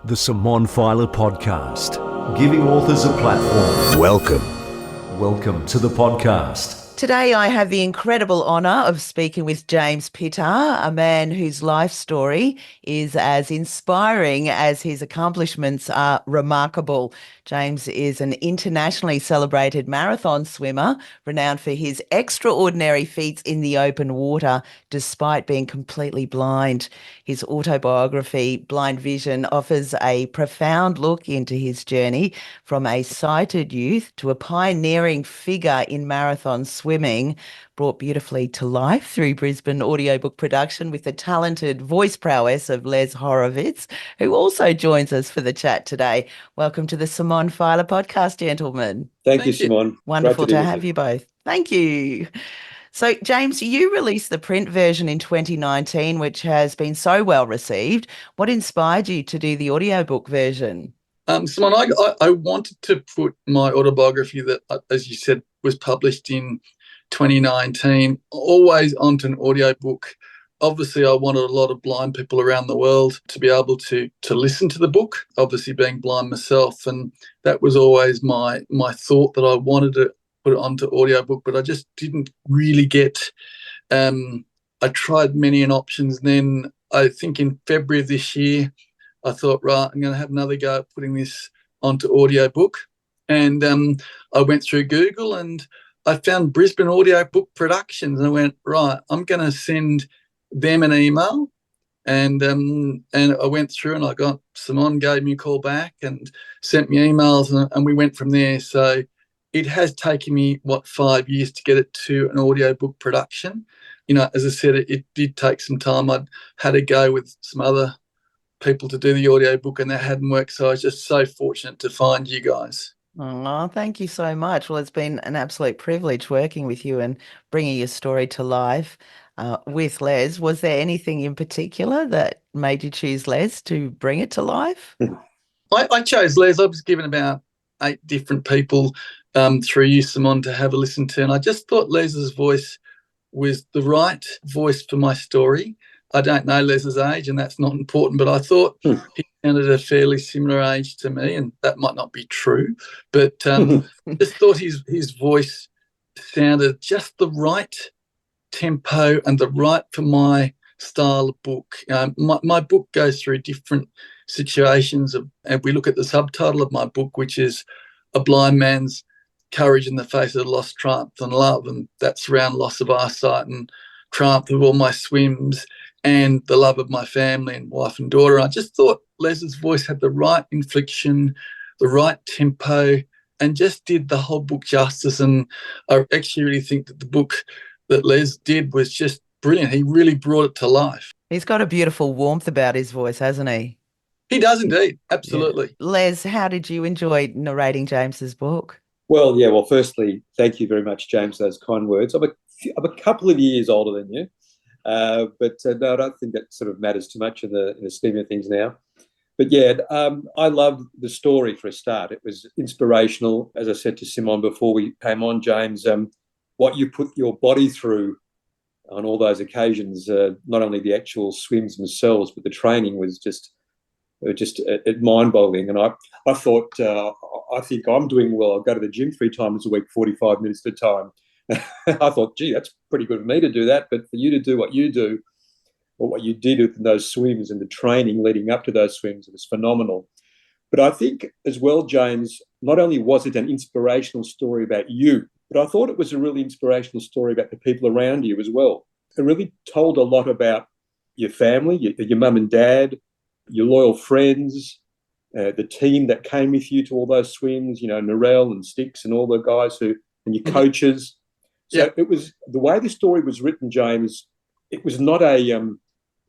The Simone Feiler podcast, giving authors a platform. Welcome to the podcast. Today I have the incredible honour of speaking with James Pittar, a man whose life story is as inspiring as his accomplishments are remarkable. James is an internationally celebrated marathon swimmer, renowned for his extraordinary feats in the open water, despite being completely blind. His autobiography, Blind Vision, offers a profound look into his journey from a sighted youth to a pioneering figure in marathon swimming, brought beautifully to life through Brisbane Audiobook Production with the talented voice prowess of Les Horvitz, who also joins us for the chat today. Welcome to the Simone Feiler podcast, gentlemen. Thank you, Simone. Wonderful to have you both. Thank you. So, James, you released the print version in 2019, which has been so well received. What inspired you to do the audiobook version? Simone, I wanted to put my autobiography that, as you said, was published in 2019, always onto an audiobook. Obviously, I wanted a lot of blind people around the world to be able to listen to the book, obviously being blind myself. And that was always my thought, that I wanted to put it onto audiobook, but I just didn't really get, I tried many options. Then I think in February of this year, I thought, right, I'm going to have another go at putting this onto audiobook. And I went through Google and I found Brisbane Audiobook Productions, and I went, right, I'm going to send them an email. And I went through and I got, Simone gave me a call back and sent me emails, and we went from there. So it has taken me, 5 years to get it to an audiobook production. You know, as I said, it did take some time. I'd had to go with some other people to do the audiobook and that hadn't worked. So I was just so fortunate to find you guys. Oh, thank you so much. Well, it's been an absolute privilege working with you and bringing your story to life with Les. Was there anything in particular that made you choose Les to bring it to life? I chose Les. I was given about 8 different people through you, Simone, to have a listen to. And I just thought Les's voice was the right voice for my story. I don't know Les's age, and that's not important, but I thought he sounded a fairly similar age to me, and that might not be true. But just thought his voice sounded just the right tempo and the right for my style of book. My book goes through different situations, and we look at the subtitle of my book, which is A Blind Man's Courage in the Face of Loss, Triumph and Love, and that's around loss of eyesight and triumph of all my swims and the love of my family and wife and daughter. I just thought Les's voice had the right inflection, the right tempo, and just did the whole book justice. And I actually really think that the book that Les did was just brilliant. He really brought it to life. He's got a beautiful warmth about his voice, hasn't he? He does indeed, absolutely. Yeah. Les, how did you enjoy narrating James's book? Well, firstly, thank you very much, James, for those kind words. I'm a couple of years older than you, but no, I don't think that sort of matters too much in the scheme of things now. But yeah, I loved the story for a start. It was inspirational, as I said to Simone before we came on, James, what you put your body through on all those occasions, not only the actual swims themselves, but the training was just mind-boggling. And I thought, I think I'm doing well. I'll go to the gym 3 times a week, 45 minutes at a time. I thought, gee, that's pretty good for me to do that. But for you to do what you do, or what you did in those swims and the training leading up to those swims, it was phenomenal. But I think as well, James, not only was it an inspirational story about you, but I thought it was a really inspirational story about the people around you as well. It really told a lot about your family, your mum and dad, your loyal friends, the team that came with you to all those swims, you know, Narelle and Sticks and all the guys and your coaches. So It was, the way the story was written, James, it was not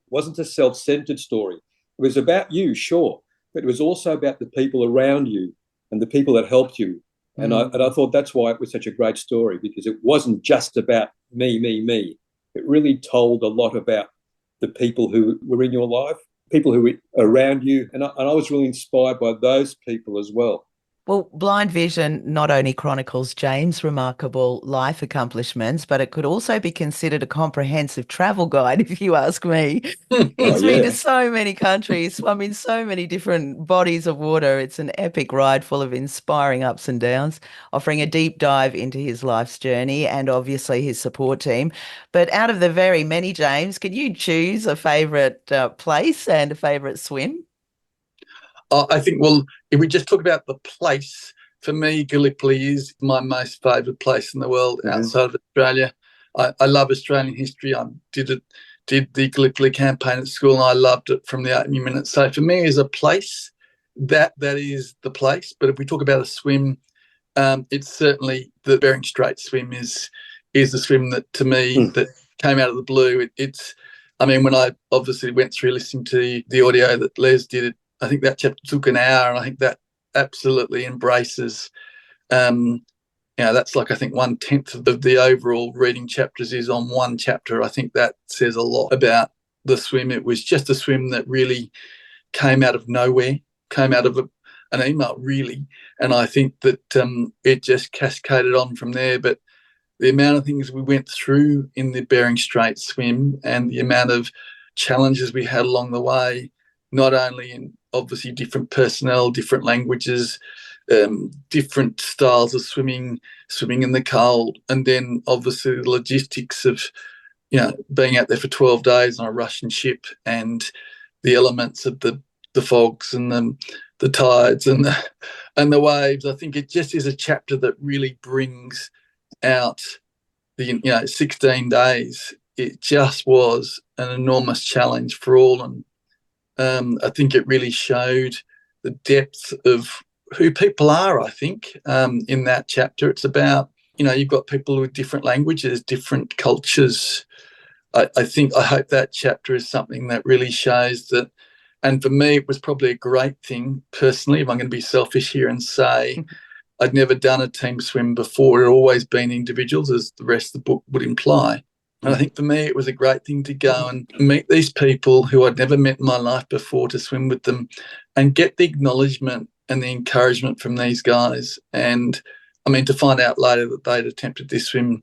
wasn't a self-centered story. It was about you, sure, but it was also about the people around you and the people that helped you. And I thought that's why it was such a great story, because it wasn't just about me. It really told a lot about the people who were in your life, people who were around you. And I was really inspired by those people as well. Well, blind vision not only chronicles James' remarkable life accomplishments, but it could also be considered a comprehensive travel guide, if you ask me. He's been to so many countries, swum in so many different bodies of water. It's an epic ride full of inspiring ups and downs, offering a deep dive into his life's journey and obviously his support team. But out of the very many, James, can you choose a favourite place and a favourite swim? I think, well, if we just talk about the place, for me, Gallipoli is my most favourite place in the world outside of Australia. I love Australian history. I did the Gallipoli campaign at school, and I loved it from the opening minute. So for me, as a place, that is the place. But if we talk about a swim, it's certainly the Bering Strait swim is the swim that, to me, that came out of the blue. I mean, when I obviously went through listening to the audio that Les did, I think that chapter took an hour, and I think that absolutely embraces, that's like, I think 1/10 of the overall reading chapters is on one chapter. I think that says a lot about the swim. It was just a swim that really came out of nowhere, came out of an email, really. And I think that it just cascaded on from there. But the amount of things we went through in the Bering Strait swim and the amount of challenges we had along the way, not only in obviously different personnel, different languages, different styles of swimming in the cold, and then obviously the logistics of, being out there for 12 days on a Russian ship, and the elements of the fogs and the tides and the waves. I think it just is a chapter that really brings out the 16 days. It just was an enormous challenge for all, and I think it really showed the depth of who people are, I think, in that chapter. It's about, you've got people with different languages, different cultures. I hope that chapter is something that really shows that, and for me, it was probably a great thing personally, if I'm going to be selfish here and say, I'd never done a team swim before. It had always been individuals, as the rest of the book would imply. And I think for me, it was a great thing to go and meet these people who I'd never met in my life before, to swim with them and get the acknowledgement and the encouragement from these guys. And I mean, to find out later that they'd attempted this swim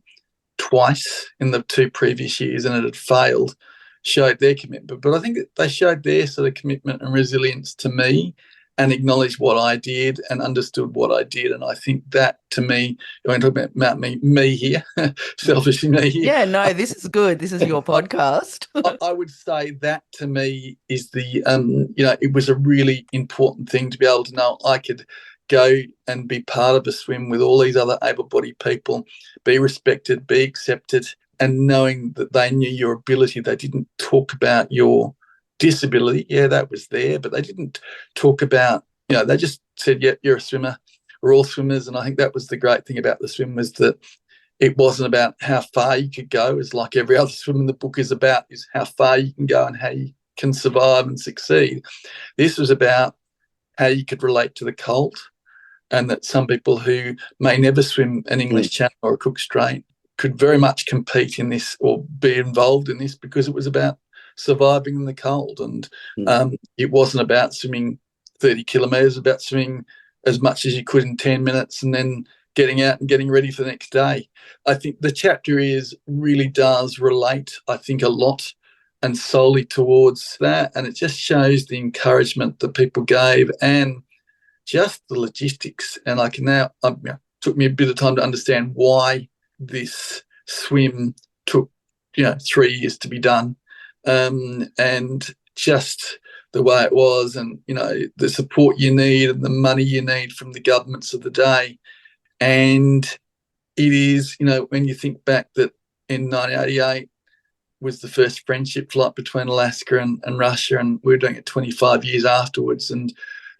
twice in the 2 previous years and it had failed, showed their commitment. But I think that they showed their sort of commitment and resilience to me, and acknowledged what I did and understood what I did. And I think that, to me, I'm talking about me here, selfishly me here. Yeah, no, this is good. This is your podcast. I would say that, to me, is the, it was a really important thing to be able to know I could go and be part of a swim with all these other able-bodied people, be respected, be accepted, and knowing that they knew your ability. They didn't talk about your disability. Yeah, that was there, but they didn't talk about, they just said, yeah, you're a swimmer. We're all swimmers. And I think that was the great thing about the swim, was that it wasn't about how far you could go, as like every other swim in the book is about, is how far you can go and how you can survive and succeed. This was about how you could relate to the cold, and that some people who may never swim an English Channel or a Cook Strait could very much compete in this or be involved in this, because it was about surviving in the cold. And it wasn't about swimming 30 kilometres, about swimming as much as you could in 10 minutes and then getting out and getting ready for the next day. I think the chapter really does relate, I think, a lot and solely towards that. And it just shows the encouragement that people gave and just the logistics. And I can now, it took me a bit of time to understand why this swim took, 3 years to be done. And just the way it was, and, the support you need and the money you need from the governments of the day. And it is, when you think back that in 1988 was the first friendship flight between Alaska and Russia, and we were doing it 25 years afterwards, and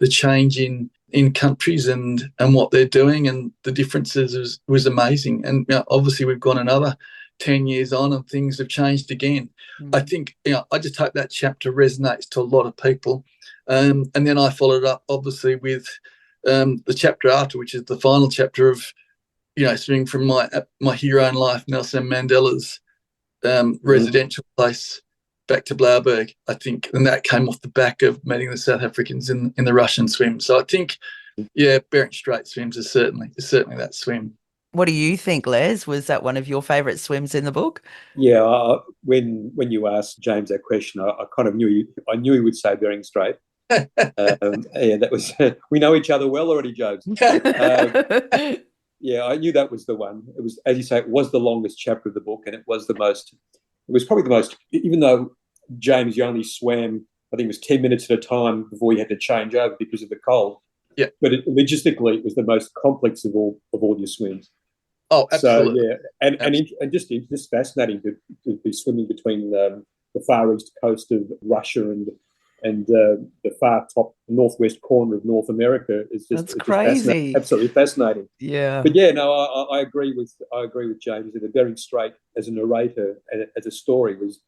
the change in countries and what they're doing and the differences was amazing. And obviously we've gone another 10 years on and things have changed again. I think, I just hope that chapter resonates to a lot of people. And then I followed up, obviously, with the chapter after, which is the final chapter of, swimming from my hero in life, Nelson Mandela's residential place back to Blauberg, I think. And that came off the back of meeting the South Africans in the Russian swim. So I think Yeah, Bering Strait swims is certainly that swim. What do you think, Les? Was that one of your favourite swims in the book? Yeah, when you asked James that question, I kind of knew he would say Bering Strait. Yeah, that was we know each other well already, James. Yeah, I knew that was the one. It was, as you say, it was the longest chapter of the book, and it was probably the most, even though James, you only swam, I think it was 10 minutes at a time before you had to change over because of the cold. Yeah. But logistically, it was the most complex of all your swims. Oh, absolutely. So, yeah, and just fascinating to be swimming between the far east coast of Russia and the far top northwest corner of North America. That's crazy. Absolutely fascinating. Yeah. But yeah, no, I agree with James that the Bering Strait as a narrator and as a story was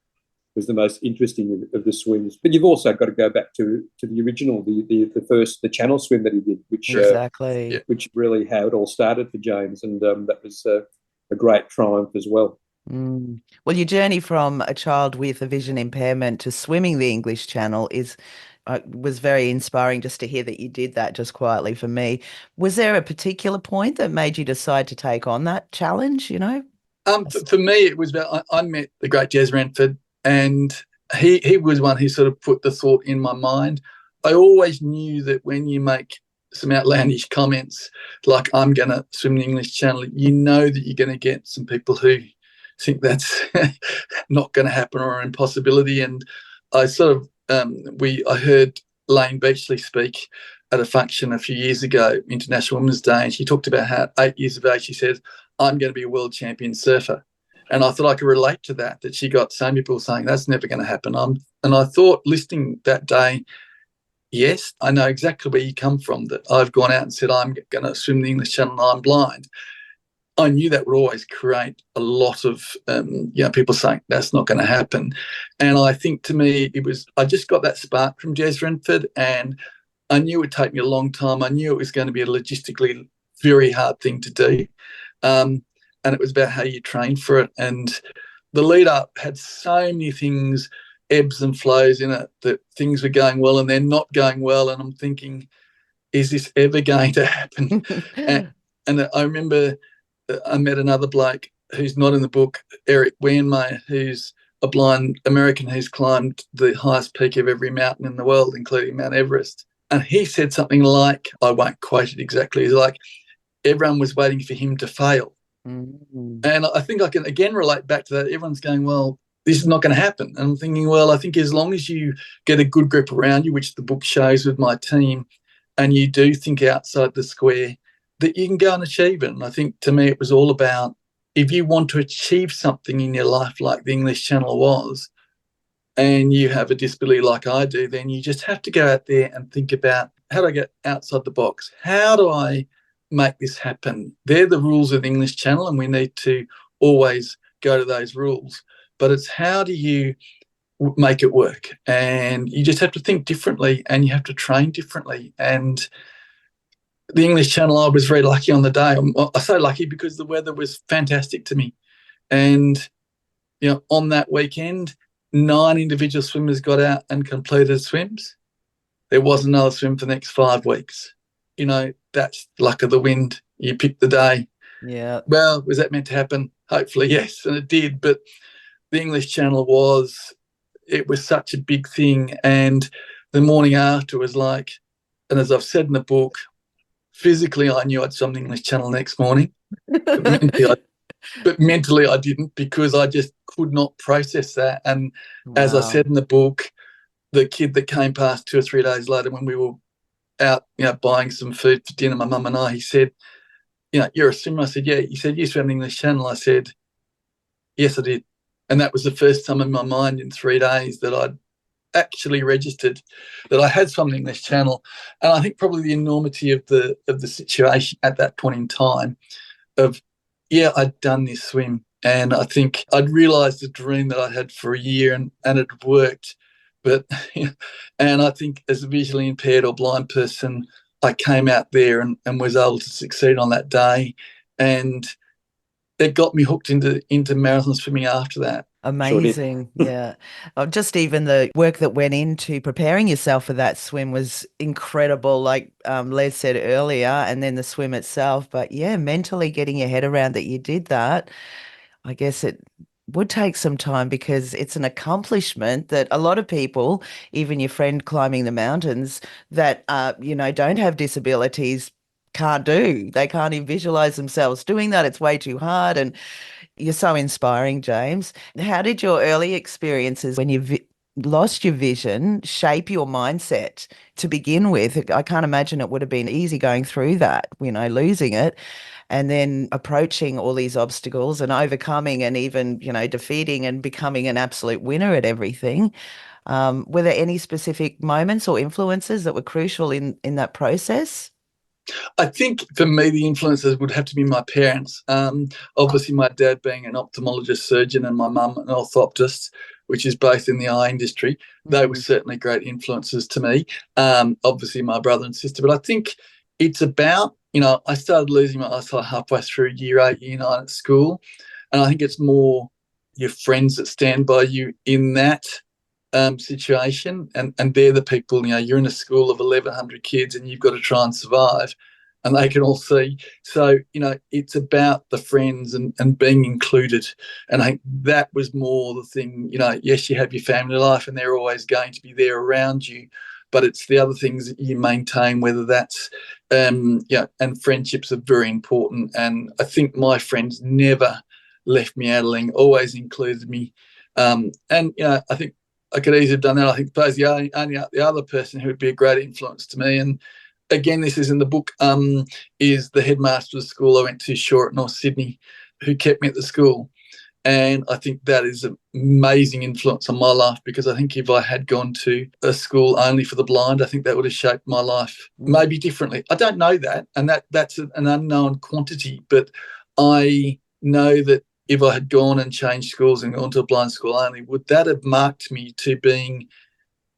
the most interesting of the swims. But you've also got to go back to the original, the channel swim that he did, which really how it all started for James, and that was a great triumph as well. Mm. Well, your journey from a child with a vision impairment to swimming the English Channel was very inspiring just to hear that you did that just quietly for me. Was there a particular point that made you decide to take on that challenge, you know? For me, it was about I met the great Jez Renford, and he was one who sort of put the thought in my mind. I always knew that when you make some outlandish comments like I'm going to swim the English Channel, you know that you're going to get some people who think that's not going to happen or an impossibility. And I sort of I heard Lane Beachley speak at a function a few years ago, International Women's Day, and she talked about how at 8 years of age she said, I'm going to be a world champion surfer. And I thought I could relate to that she got some people saying that's never going to happen. And I thought, listening that day, yes, I know exactly where you come from, that I've gone out and said I'm going to swim the English Channel and I'm blind. I knew that would always create a lot of people saying that's not going to happen. And I think to me I just got that spark from Jez Renford, and I knew it would take me a long time. I knew it was going to be a logistically very hard thing to do. And it was about how you train for it. And the lead up had so many things, ebbs and flows in it, that things were going well and then not going well. And I'm thinking, is this ever going to happen? and I remember I met another bloke who's not in the book, Eric Wienmeyer, who's a blind American who's climbed the highest peak of every mountain in the world, including Mount Everest. And he said something like, I won't quote it exactly, he's like, everyone was waiting for him to fail. Mm-hmm. And I think I can again relate back to that. Everyone's going, well, this is not going to happen. And I'm thinking, well, I think as long as you get a good grip around you, which the book shows with my team, and you do think outside the square, that you can go and achieve it. And I think to me it was all about, if you want to achieve something in your life like the English Channel was, and you have a disability like I do, then you just have to go out there and think about, how do I get outside the box? How do I make this happen? They're the rules of the English Channel, and we need to always go to those rules. But it's how do you make it work? And you just have to think differently, and you have to train differently. And the English Channel, I was very lucky on the day. I say lucky because the weather was fantastic to me. And, on that weekend, 9 individual swimmers got out and completed swims. There was another swim for the next 5 weeks. That's luck of the wind. You pick the day. Yeah. Well, was that meant to happen? Hopefully, yes, and it did. But the English Channel it was such a big thing. And the morning after was like, and as I've said in the book, physically I knew I'd swim the English Channel next morning. But mentally I didn't, because I just could not process that. And as I said in the book, the kid that came past 2 or 3 days later when we were out, buying some food for dinner, my mum and I, he said, you're a swimmer. I said, yeah. He said, you swam the English Channel. I said, yes, I did. And that was the first time in my mind in 3 days that I'd actually registered that I had swum the English Channel. And I think probably the enormity of the situation at that point in time of, I'd done this swim. And I think I'd realised the dream that I had for a year, and it worked. But, and I think as a visually impaired or blind person, I came out there and was able to succeed on that day. And it got me hooked into marathon swimming after that. Amazing. Yeah. Just even the work that went into preparing yourself for that swim was incredible, like Les said earlier, and then the swim itself. But yeah, mentally getting your head around that you did that, I guess it would take some time because it's an accomplishment that a lot of people, even your friend climbing the mountains that, don't have disabilities, can't do. They can't even visualize themselves doing that. It's way too hard. And you're so inspiring, James. How did your early experiences when you lost your vision shape your mindset to begin with? I can't imagine it would have been easy going through that, losing it and then approaching all these obstacles and overcoming and even, defeating and becoming an absolute winner at everything. Were there any specific moments or influences that were crucial in that process? I think for me, the influences would have to be my parents. Obviously, my dad being an ophthalmologist surgeon and my mum an orthoptist, which is both in the eye industry. They were certainly great influences to me. Obviously, my brother and sister. But I think it's about, I started losing my eyesight halfway through year 8, year 9 at school. And I think it's more your friends that stand by you in that situation, and they're the people, you're in a school of 1,100 kids and you've got to try and survive, and they can all see. So, it's about the friends and being included. And I think that was more the thing, yes, you have your family life and they're always going to be there around you, but it's the other things that you maintain, whether that's, and friendships are very important. And I think my friends never left me out of ling, always included me. I think I could easily have done that. I think suppose the other person who would be a great influence to me, and again, this is in the book, is the headmaster of the school I went to, Shore at North Sydney, who kept me at the school. And I think that is an amazing influence on my life, because I think if I had gone to a school only for the blind, I think that would have shaped my life maybe differently. I don't know that, and that's an unknown quantity, but I know that if I had gone and changed schools and gone to a blind school only, would that have marked me to being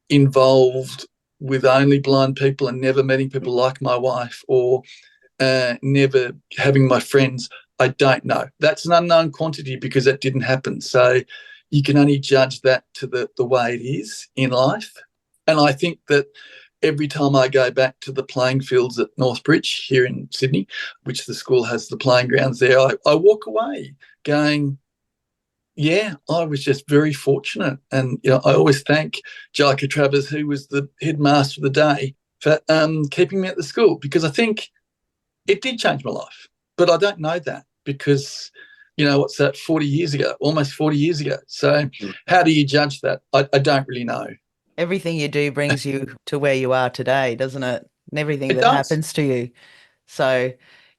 involved with only blind people and never meeting people like my wife, or never having my friends? I don't know. That's an unknown quantity because that didn't happen. So you can only judge that to the way it is in life. And I think that every time I go back to the playing fields at Northbridge here in Sydney, which the school has the playing grounds there, I walk away going, yeah, I was just very fortunate. And, I always thank Jaka Travers, who was the headmaster of the day, for keeping me at the school, because I think it did change my life. But I don't know that because, what's that, 40 years ago, almost 40 years ago. So how do you judge that? I don't really know. Everything you do brings you to where you are today, doesn't it? And everything that does. happens to you. So,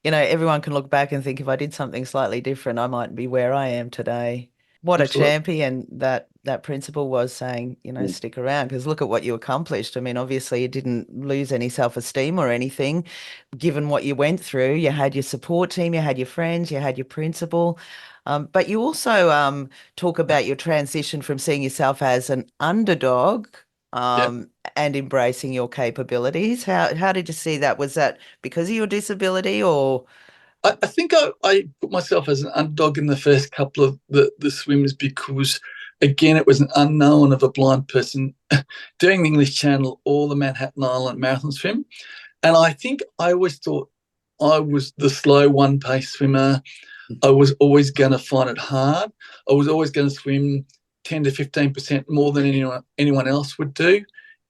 everyone can look back and think if I did something slightly different, I might be where I am today. What Absolutely. a champion that principal was, saying, stick around, because look at what you accomplished. I mean, obviously you didn't lose any self-esteem or anything, given what you went through. You had your support team, you had your friends, you had your principal. But you also talk about your transition from seeing yourself as an underdog and embracing your capabilities. How did you see that? Was that because of your disability, or? I think I put myself as an underdog in the first couple of the swims because, again, it was an unknown of a blind person doing the English Channel or the Manhattan Island Marathon swim. And I think I always thought I was the slow one-pace swimmer. I was always going to find it hard. I was always going to swim 10 to 15% more than anyone else would do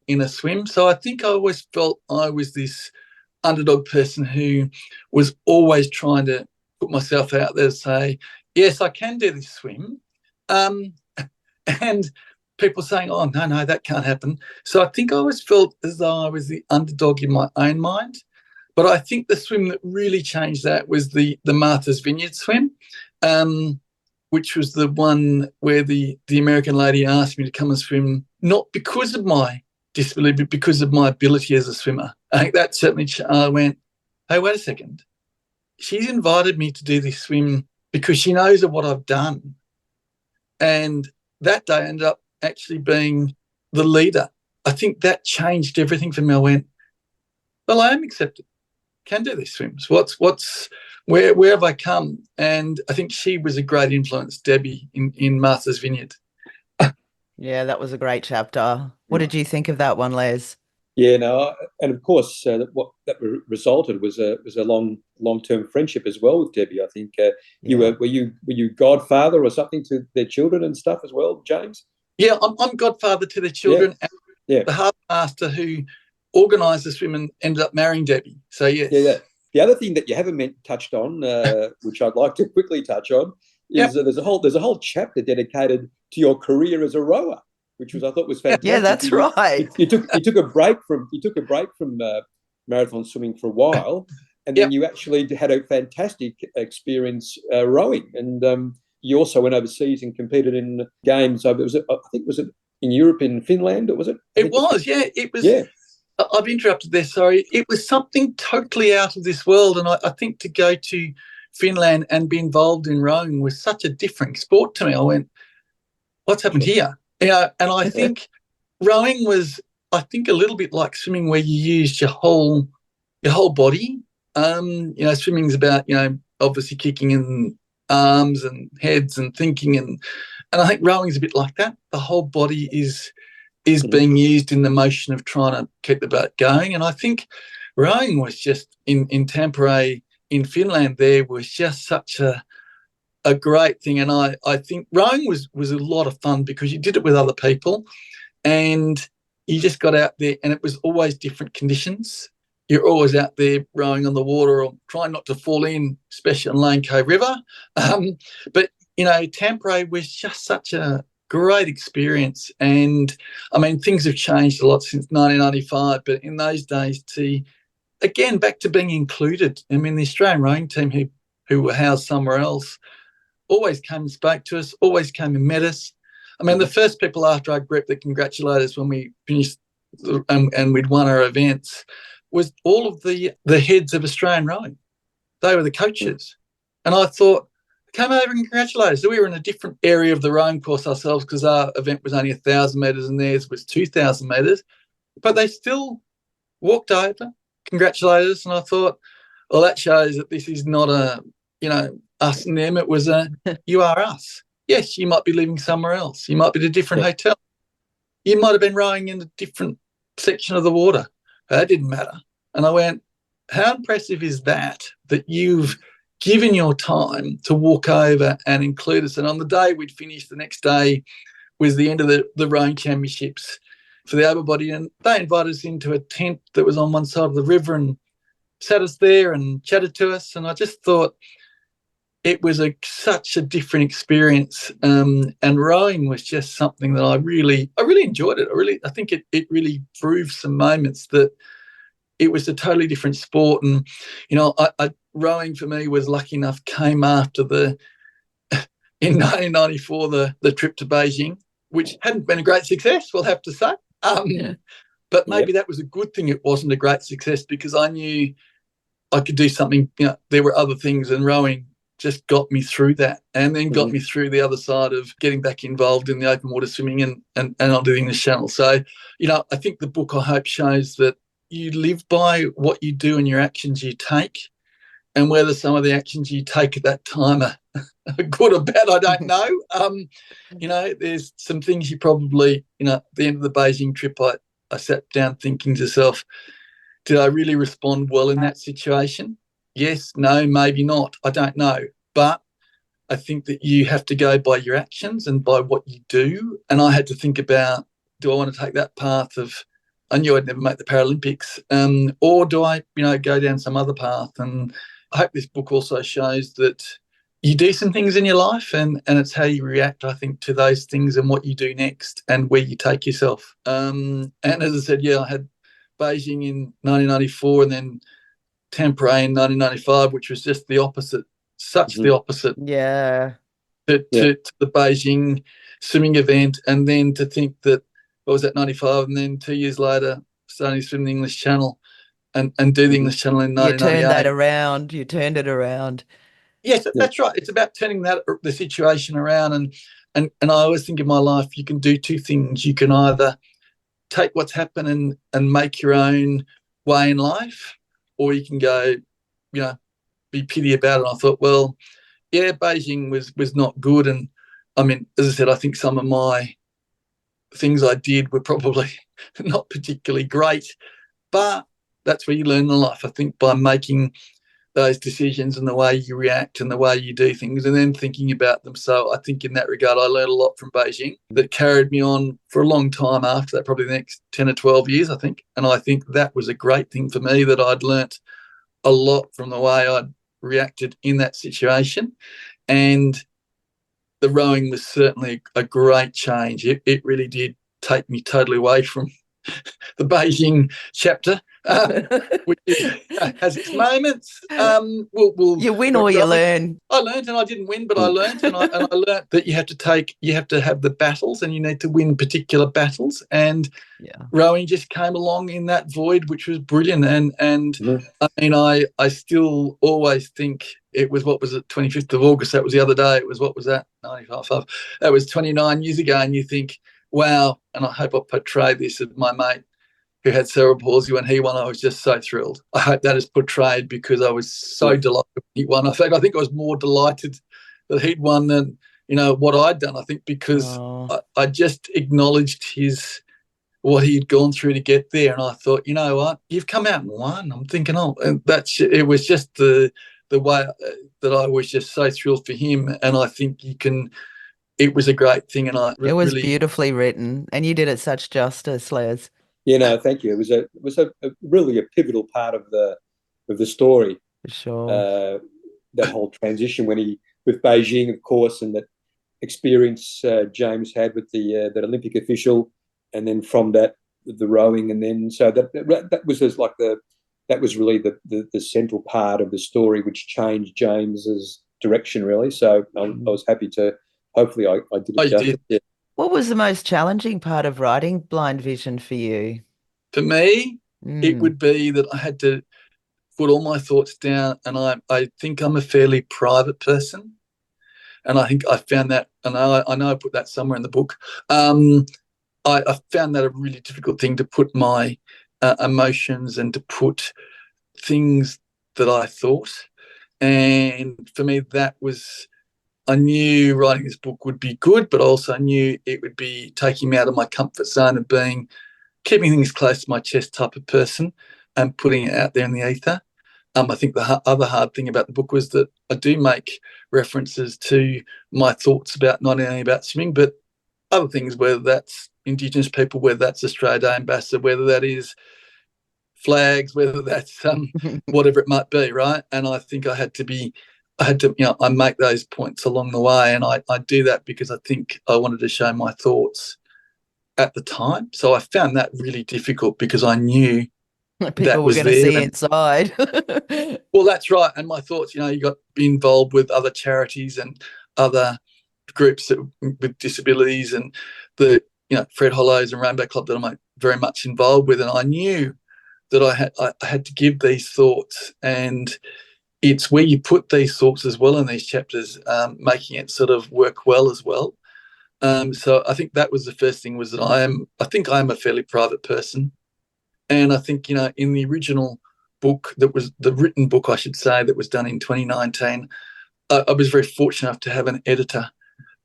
in a swim. So I think I always felt I was this underdog person who was always trying to put myself out there to say, yes, I can do this swim. And people saying, oh, no, that can't happen. So I think I always felt as though I was the underdog in my own mind. But I think the swim that really changed that was the Martha's Vineyard swim, which was the one where the American lady asked me to come and swim, not because of my disability, but because of my ability as a swimmer. I think that certainly went, hey, wait a second. She's invited me to do this swim because she knows of what I've done. And that day I ended up actually being the leader. I think that changed everything for me. I went, well, I am accepted. can do these swims. Where have I come? And I think she was a great influence, Debbie, in Martha's Vineyard. Yeah, that was a great chapter. What did you think of that one, Les? Yeah, no, and of course, what that resulted was a long-term friendship as well with Debbie. I think were you godfather or something to their children and stuff as well, James? Yeah, I'm godfather to their children. Yeah. And the harbour master who organised the swim and ended up marrying Debbie. So yes. Yeah. The other thing that you haven't touched on, which I'd like to quickly touch on, is there's a whole chapter dedicated to your career as a rower, which I thought was fantastic. Yeah, that's right. You took a break from marathon swimming for a while, and then you actually had a fantastic experience rowing, and you also went overseas and competed in games. I think was it in Europe, in Finland, or was it? It was. Yeah. I've interrupted there, sorry. It was something totally out of this world, and I think to go to Finland and be involved in rowing was such a different sport to me. I went, what's happened here? And I think rowing was, a little bit like swimming, where you used your whole body. Swimming's about, obviously kicking in arms and heads and thinking, and I think rowing's a bit like that. The whole body is being used in the motion of trying to keep the boat going. And I think rowing was just in Tampere in Finland, there was just such a great thing. And I think rowing was a lot of fun because you did it with other people and you just got out there, and it was always different conditions. You're always out there rowing on the water or trying not to fall in, especially on Lane Cove River. But Tampere was just such a great experience. And I mean, things have changed a lot since 1995, but in those days, back to being included. I mean, the Australian rowing team who were housed somewhere else always came and spoke to us, always came and met us. I mean, the first people after our group that congratulated us when we finished and we'd won our events was all of the heads of Australian rowing. They were the coaches. And I thought, come over and congratulate us. So we were in a different area of the rowing course ourselves because our event was only 1,000 metres and theirs was 2,000 metres. But they still walked over, congratulated us, and I thought, well, that shows that this is not us and them. It was you are us. Yes, you might be living somewhere else. You might be at a different hotel. You might have been rowing in a different section of the water. That didn't matter. And I went, how impressive is that you've given your time to walk over and include us? And on the day we'd finished, the next day was the end of the rowing championships for the overbody, and they invited us into a tent that was on one side of the river and sat us there and chatted to us. And I just thought it was such a different experience, and rowing was just something that I really enjoyed it. I think it really proved some moments that it was a totally different sport. And rowing for me was lucky enough came after in 1994 the trip to Beijing, which hadn't been a great success, we'll have to say. But maybe that was a good thing. It wasn't a great success because I knew I could do something. There were other things, and rowing just got me through that, and then got me through the other side of getting back involved in the open water swimming and onto the English Channel. So, I think the book, I hope, shows that you live by what you do and your actions you take, and whether some of the actions you take at that time are good or bad, I don't know. There's some things you probably, at the end of the Beijing trip, I sat down thinking to myself, did I really respond well in that situation? Yes, no, maybe not. I don't know. But I think that you have to go by your actions and by what you do. And I had to think about, do I want to take that path of, I knew I'd never make the Paralympics, or do I, go down some other path? And I hope this book also shows that you do some things in your life, and it's how you react, I think, to those things and what you do next and where you take yourself. And as I said, I had Beijing in 1994 and then Tampere in 1995, which was just the opposite, the opposite. Yeah. To the Beijing swimming event, and then to think that, what was that, 95, and then 2 years later starting to swim the English Channel and do the English Channel in 1998. You turned that around. You turned it around. Yes, that's right. It's about turning the situation around, and I always think in my life you can do two things. You can either take what's happened and make your own way in life, or you can go, be pity about it. And I thought, well, yeah, Beijing was not good. And I mean, as I said, I think some of my things I did were probably not particularly great, but that's where you learn in life, I think, by making those decisions and the way you react and the way you do things and then thinking about them. So I think in that regard, I learned a lot from Beijing that carried me on for a long time after that, probably the next 10 or 12 years, I think. And I think that was a great thing for me, that I'd learnt a lot from the way I'd reacted in that situation. And the rowing was certainly a great change. It really did take me totally away from the Beijing chapter, which has its moments. You win or you learn. I learned, and I didn't win, but I learned, and I learned that you have to have the battles, and you need to win particular battles. And rowing just came along in that void, which was brilliant. And I mean, I still always think it was, what was it, 25th of August? That was the other day. It was, what was that? 95. That was 29 years ago, and you think, wow. And I hope I portrayed this as my mate who had cerebral palsy when he won. I was just so thrilled. I hope that is portrayed, because I was so delighted when he won. In fact, I think I was more delighted that he'd won than, what I'd done, I think, because I just acknowledged what he'd gone through to get there. And I thought, you know what, you've come out and won. I'm thinking, and it was just the way that I was just so thrilled for him. And I think it was a great thing. And it was really beautifully written, and you did it such justice, Les. Thank you. It was a really a pivotal part of the story. For sure. That whole transition with Beijing, of course, and that experience James had with that Olympic official, and then from that the rowing, and then so that was just like that was really the central part of the story, which changed James's direction, really. So I was happy to. Hopefully, I did it justice. Yeah. What was the most challenging part of writing Blind Vision for you? For me, it would be that I had to put all my thoughts down, and I think I'm a fairly private person, and I think I found that, and I know I put that somewhere in the book. I found that a really difficult thing, to put my emotions and to put things that I thought. And for me, I knew writing this book would be good, but also knew it would be taking me out of my comfort zone of keeping things close to my chest type of person and putting it out there in the ether. I think the other hard thing about the book was that I do make references to my thoughts about not only about swimming, but other things, whether that's Indigenous people, whether that's Australia Day Ambassador, whether that is flags, whether that's whatever it might be, right? And I think I had to, I make those points along the way, and I do that because I think I wanted to show my thoughts at the time. So I found that really difficult, because I knew people were going to see inside. Well, that's right. And my thoughts, you got involved with other charities and other groups with disabilities, and the Fred Hollows and Rainbow Club that I'm very much involved with, and I knew that I had to give these thoughts, and it's where you put these thoughts as well in these chapters, making it sort of work well as well. So I think that was the first thing, was that I think I am a fairly private person. And I think, in the original book, that was the written book, I should say, that was done in 2019, I was very fortunate enough to have an editor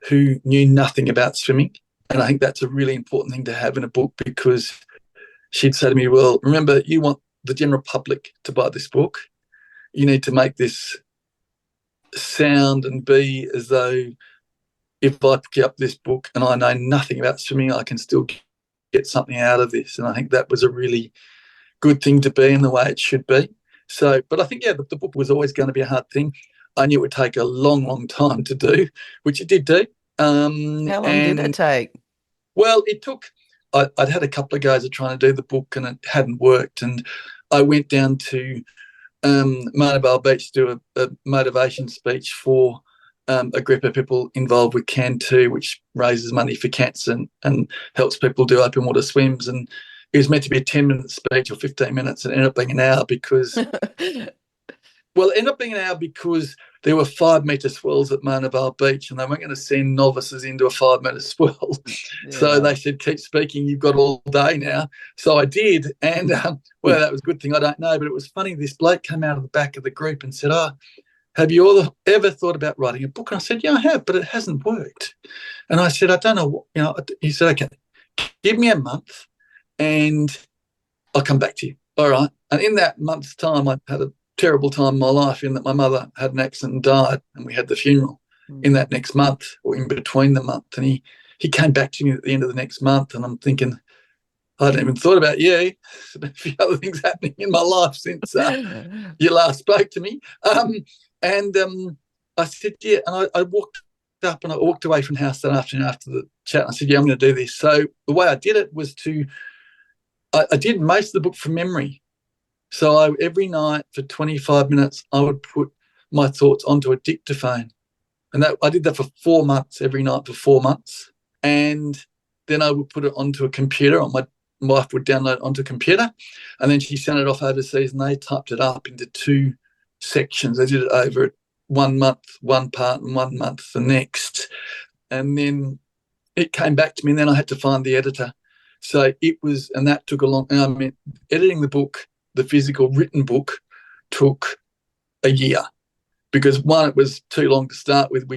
who knew nothing about swimming. And I think that's a really important thing to have in a book, because she'd say to me, well, remember, you want the general public to buy this book. You need to make this sound and be as though if I pick up this book and I know nothing about swimming, I can still get something out of this. And I think that was a really good thing to be, in the way it should be. So, but I think, the book was always going to be a hard thing. I knew it would take a long, long time to do, which it did do. How long did it take? Well, it took, I'd had a couple of goes at trying to do the book, and it hadn't worked. And I went down to Marnebale Beach to do a motivation speech for a group of people involved with CAN2, which raises money for cancer and helps people do open water swims. And it was meant to be a 10-minute speech or 15 minutes, and it ended up being an hour because, well, it ended up being an hour because there were 5-metre swells at Mona Vale Beach, and they weren't going to send novices into a 5-metre swell. So they said, keep speaking, you've got all day now. So I did. And whether that was a good thing, I don't know. But it was funny. This bloke came out of the back of the group and said, have you all ever thought about writing a book? And I said, yeah, I have, but it hasn't worked. And I said, I don't know. He said, okay, give me a month and I'll come back to you. All right. And in that month's time, I had a terrible time in my life in that my mother had an accident and died, and we had the funeral in that next month or in between the month. And he came back to me at the end of the next month, and I'm thinking, I hadn't even thought about you. There's been a few other things happening in my life since you last spoke to me. I said, yeah. And I walked up and I walked away from the house that afternoon after the chat. And I said, yeah, I'm going to do this. So the way I did it was I did most of the book from memory. So every night for 25 minutes, I would put my thoughts onto a dictaphone. And I did that for 4 months, every night for 4 months. And then I would put it onto a computer. My wife would download it onto a computer. And then she sent it off overseas, and they typed it up into 2 sections. They did it over 1 month, one part, and 1 month the next. And then it came back to me, and then I had to find the editor. So and that took a long, editing the book, the physical written book, took a year because, one, it was too long to start with.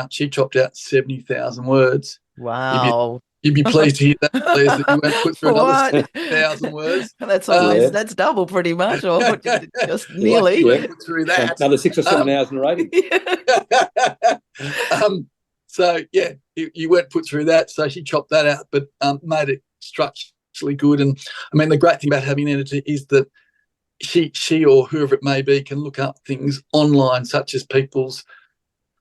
She chopped out 70,000 words. Wow. You'd be pleased to hear that, please, that you won't put through another 70,000 words. That's almost, that's double pretty much, or just nearly. You won't put through that. Another 6 or 7 hours narrating. So, yeah, you weren't put through that. So she chopped that out, but made it structurally good. And, the great thing about having an editor is that she or whoever it may be can look up things online, such as people's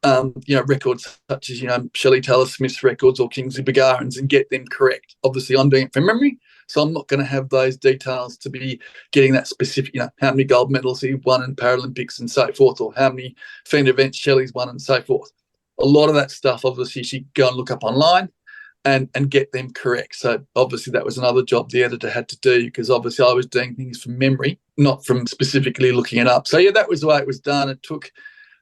records, such as Shelley Taylor Smith's records or Kingsley Bagarin's, and get them correct. Obviously, I'm doing it from memory, so I'm not going to have those details to be getting that specific, how many gold medals he won in Paralympics and so forth, or how many Feiler events Shelley's won and so forth. A lot of that stuff, obviously, she go and look up online and get them correct. So obviously that was another job the editor had to do, because obviously I was doing things from memory, not from specifically looking it up. So yeah, that was the way it was done.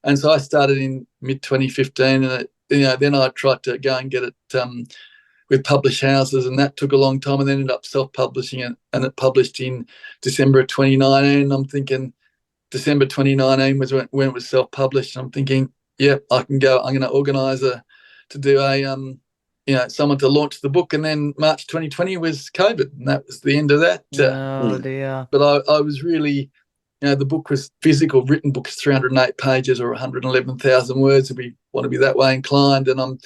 And so I started in mid-2015, and then I tried to go and get it with published houses, and that took a long time, and then ended up self-publishing it, and it published in December of 2019. I'm thinking December 2019 was when it was self-published. I'm thinking, yeah, I can go. I'm going to organise to do someone to launch the book, and then March 2020 was COVID, and that was the end of that. Oh dear! But I was really, the book was physical, written book is 308 pages or 111,000 words if we want to be that way inclined, and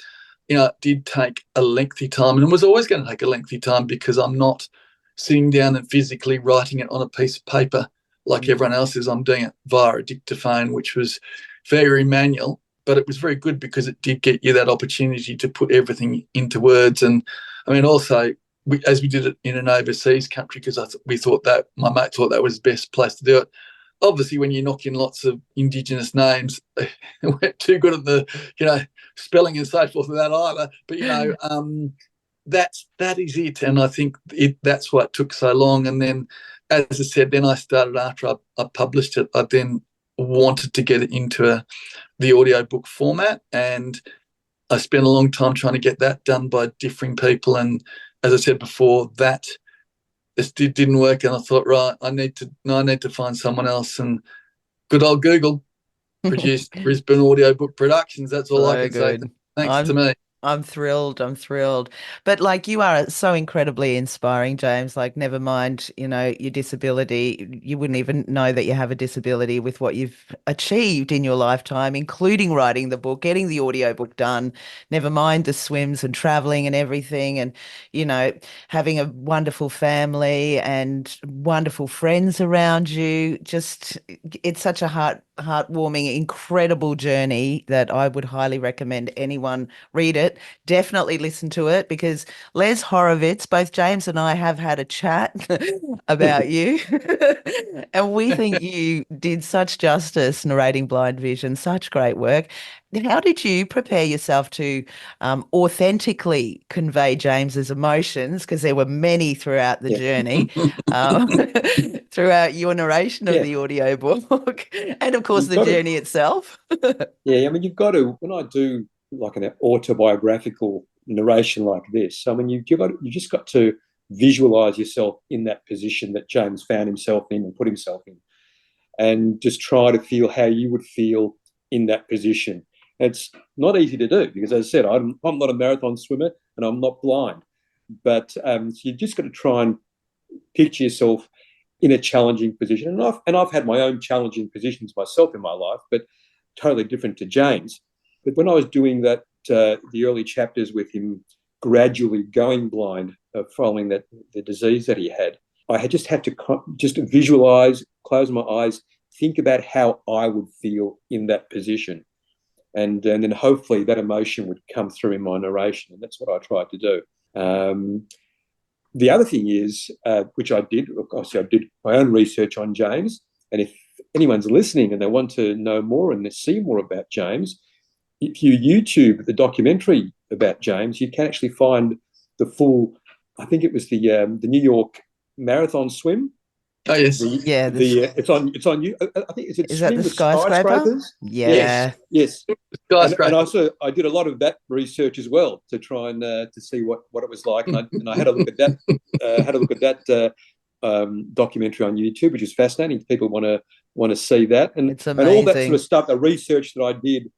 it did take a lengthy time, and it was always going to take a lengthy time because I'm not sitting down and physically writing it on a piece of paper like everyone else is. I'm doing it via a dictaphone, which was very manual. But it was very good because it did get you that opportunity to put everything into words. And also, as we did it in an overseas country, because we thought that, my mate thought that was the best place to do it. Obviously, when you knock in lots of Indigenous names, they weren't too good at the, spelling and so forth of that either. But, that is it. And I think that's why it took so long. And then, as I said, then I started after I published it, I then wanted to get it into the audiobook format, and I spent a long time trying to get that done by differing people. And as I said before, that didn't work, and I thought, right, I need to find someone else. And good old Google produced Brisbane Audiobook Productions. That's all I can say. Thanks to me. I'm thrilled. But you are so incredibly inspiring, James. Never mind, your disability. You wouldn't even know that you have a disability with what you've achieved in your lifetime, including writing the book, getting the audiobook done, never mind the swims and traveling and everything. And, having a wonderful family and wonderful friends around you. Just, it's such a heartwarming, incredible journey that I would highly recommend anyone read it. Definitely listen to it, because Les Horvitz, both James and I have had a chat about you, and we think you did such justice narrating blind vision, such great work. How did you prepare yourself to authentically convey James's emotions? Because there were many throughout the journey, um, throughout your narration of the audiobook, and of course the journey itself. Yeah, I mean, you've got to, when I do like an autobiographical narration like this, I mean, you just got to visualize yourself in that position that James found himself in and put himself in, and just try to feel how you would feel in that position. It's not easy to do because, as I said, I'm not a marathon swimmer and I'm not blind. But so you just got to try and picture yourself in a challenging position. And I've had my own challenging positions myself in my life, but totally different to James. But when I was doing that, the early chapters with him gradually going blind following the disease that he had, I had to just visualize, close my eyes, think about how I would feel in that position. And then hopefully that emotion would come through in my narration. And that's what I tried to do. The other thing is, which I did, of course, I did my own research on James. And if anyone's listening and they want to know more and see more about James, if you YouTube the documentary about James, you can actually find the full, I think it was the New York Marathon swim. Oh yes, it's on you. I think is that the skyscraper? Yeah. Yes. Skyscraper. And I did a lot of that research as well to try and to see what it was like, and I had a look at that. Had a look at that documentary on YouTube, which is fascinating. People want to see that, and all that sort of stuff. The research that I did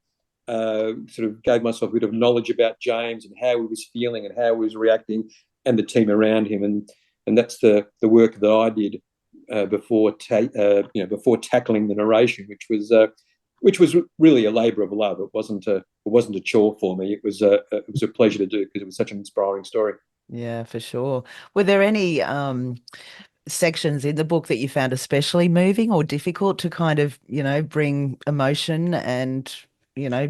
sort of gave myself a bit of knowledge about James and how he was feeling and how he was reacting, and the team around him, and that's the work that I did. Before tackling the narration, which was really a labour of love. It wasn't a chore for me. It was a pleasure to do because it was such an inspiring story. Yeah, for sure. Were there any sections in the book that you found especially moving or difficult to kind of bring emotion and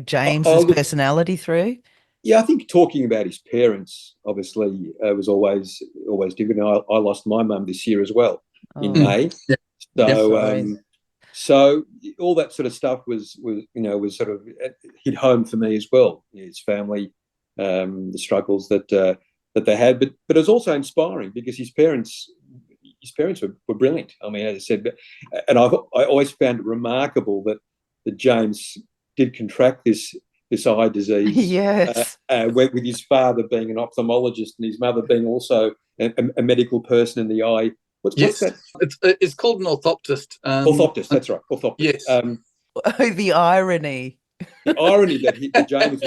James's personality through? Yeah, I think talking about his parents obviously was always difficult. I lost my mum this year as well. In May, so all that sort of stuff was sort of hit home for me as well. His family, the struggles that they had, but it was also inspiring because his parents were brilliant. I mean, as I said, and I always found it remarkable that James did contract this eye disease. Yes, with his father being an ophthalmologist and his mother being also a medical person in the eye. What's that? It's called an orthoptist. Orthoptist, that's right. Orthoptist. Yes. The irony. The irony that James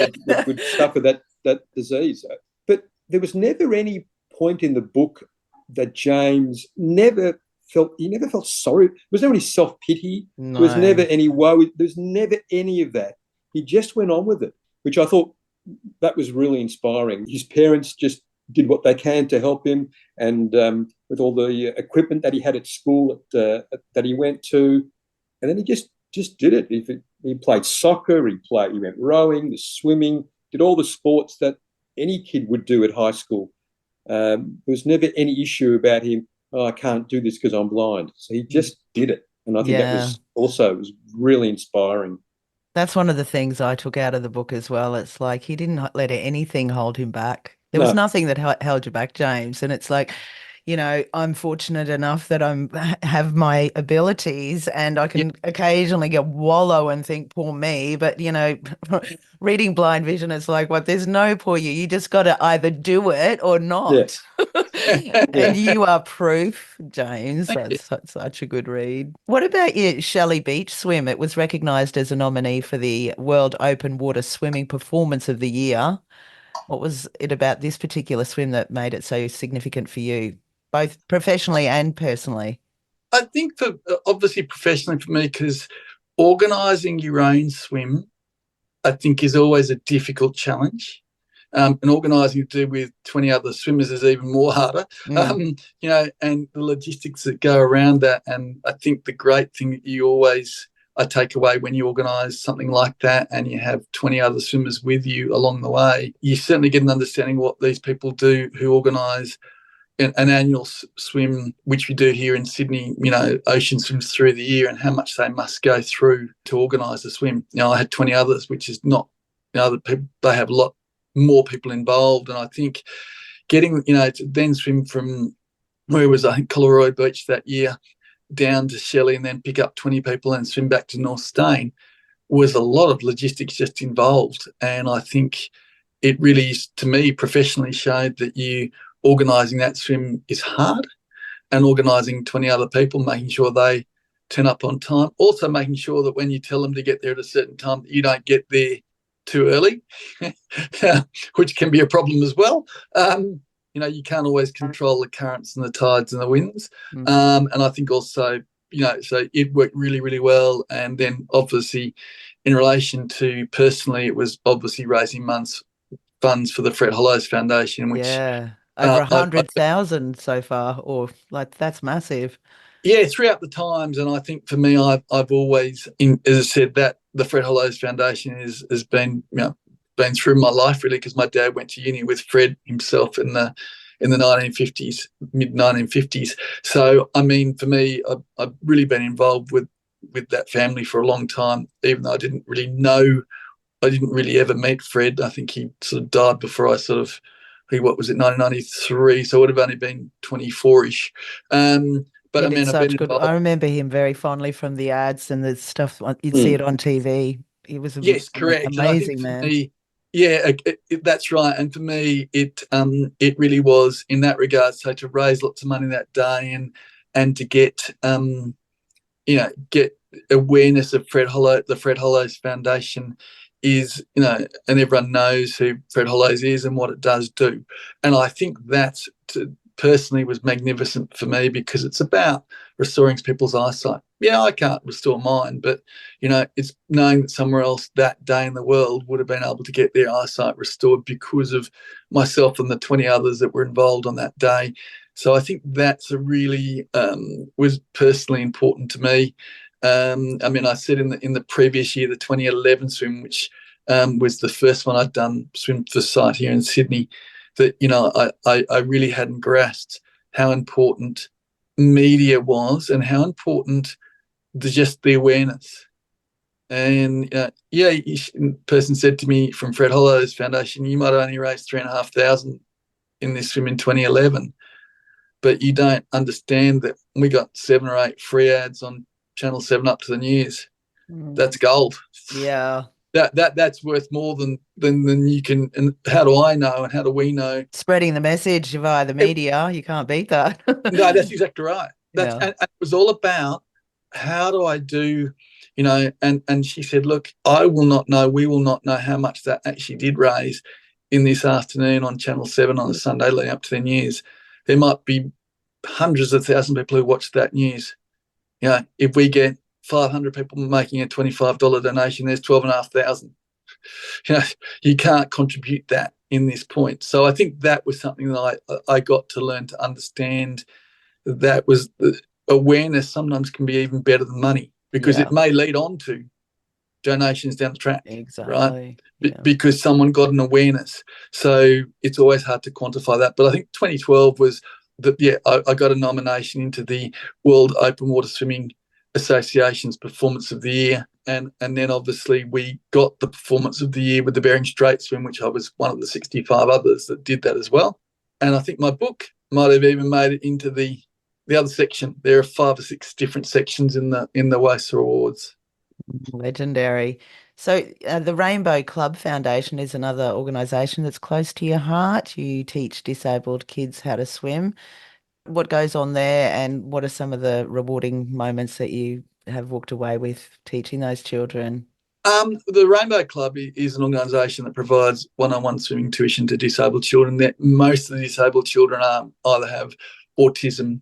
would suffer that disease. But there was never any point in the book that James never felt sorry. There was never any self-pity. No. There was never any woe. There was never any of that. He just went on with it, which I thought that was really inspiring. His parents just did what they can to help him, and with all the equipment that he had at school that he went to, and then he just did it. He played soccer, he went rowing, the swimming, did all the sports that any kid would do at high school. There was never any issue about him, I can't do this because I'm blind. So he just did it, and I think that was really inspiring. That's one of the things I took out of the book as well. It's like he didn't let anything hold him back. There was nothing that held you back, James. And it's like, I'm fortunate enough that have my abilities and I can occasionally get wallow and think, poor me. But, reading blind vision, it's like, there's no poor you. You just got to either do it or not. Yeah. And you are proof, James. That's such a good read. What about your Shelley Beach swim? It was recognised as a nominee for the World Open Water Swimming Performance of the Year. What was it about this particular swim that made it so significant for you, both professionally and personally? I think obviously professionally for me, because organising your own swim, I think, is always a difficult challenge. And organising to do with 20 other swimmers is even more harder, and the logistics that go around that. And I think the great thing that I take away when you organise something like that and you have 20 other swimmers with you along the way, you certainly get an understanding of what these people do who organise, an annual swim, which we do here in Sydney, ocean swims through the year, and how much they must go through to organise the swim. I had 20 others, which is not, other people, they have a lot more people involved. And I think getting, to then swim from where was, I think, Collaroy Beach that year down to Shelley and then pick up 20 people and swim back to North Stain was a lot of logistics just involved. And I think it really, to me, professionally showed that organising that swim is hard, and organising 20 other people, making sure they turn up on time. Also making sure that when you tell them to get there at a certain time, that you don't get there too early, which can be a problem as well. You can't always control the currents and the tides and the winds. And I think also, so it worked really, really well. And then obviously in relation to personally, it was obviously raising funds for the Fred Hollows Foundation, which over 100,000 so far, or like that's massive. Yeah, throughout the times. And I think for me, I've always, as I said, that the Fred Hollows Foundation has been, been through my life really, because my dad went to uni with Fred himself in the 1950s, mid 1950s. So I mean, for me, I've really been involved with that family for a long time, even though I didn't really ever meet Fred. I think he sort of died before I what was it, 1993? So I would have only been 24-ish. But I mean, I've been involved. I remember him very fondly from the ads and the stuff. You'd see it on TV. He was correct. Amazing man. That's right. And for me, it really was in that regard. So to raise lots of money that day and to get get awareness of the Fred Hollows Foundation is, and everyone knows who Fred Hollows is and what it does do. And I think that's personally was magnificent for me, because it's about restoring people's eyesight. Yeah, I can't restore mine, but, it's knowing that somewhere else that day in the world would have been able to get their eyesight restored because of myself and the 20 others that were involved on that day. So I think that's a really was personally important to me. I mean, I said in the previous year, the 2011 swim, which was the first one I'd done swim for sight here in Sydney, that, I really hadn't grasped how important media was and how important just the awareness. And, person said to me from Fred Hollows Foundation, you might have only raised 3,500 in this swim in 2011, but you don't understand that we got 7 or 8 free ads on Channel 7 up to the news. That's gold. Yeah. That's worth more than you can. And how do I know, and how do we know? Spreading the message via the media, you can't beat that. No, that's exactly right. And it was all about, how do I do, and she said, look, we will not know how much that actually did raise in this afternoon on Channel 7 on a Sunday leading up to their news. There might be hundreds of thousands of people who watch that news. If we get 500 people making a $25 donation, there's 12,500. You can't contribute that in this point. So I think that was something that I got to learn to understand. That was awareness sometimes can be even better than money, because it may lead on to donations down the track. Exactly. Right? Because someone got an awareness. So it's always hard to quantify that. But I think 2012 was I got a nomination into the World Open Water Swimming Association's Performance of the Year, and then obviously we got the Performance of the Year with the Bering Strait swim, which I was one of the 65 others that did that as well. And I think my book might have even made it into the other section. There are 5 or 6 different sections in the WASA Awards. Legendary. So the Rainbow Club Foundation is another organisation that's close to your heart. You teach disabled kids how to swim. What goes on there, and what are some of the rewarding moments that you have walked away with teaching those children? The Rainbow Club is an organisation that provides one-on-one swimming tuition to disabled children. That most of the disabled children either have autism,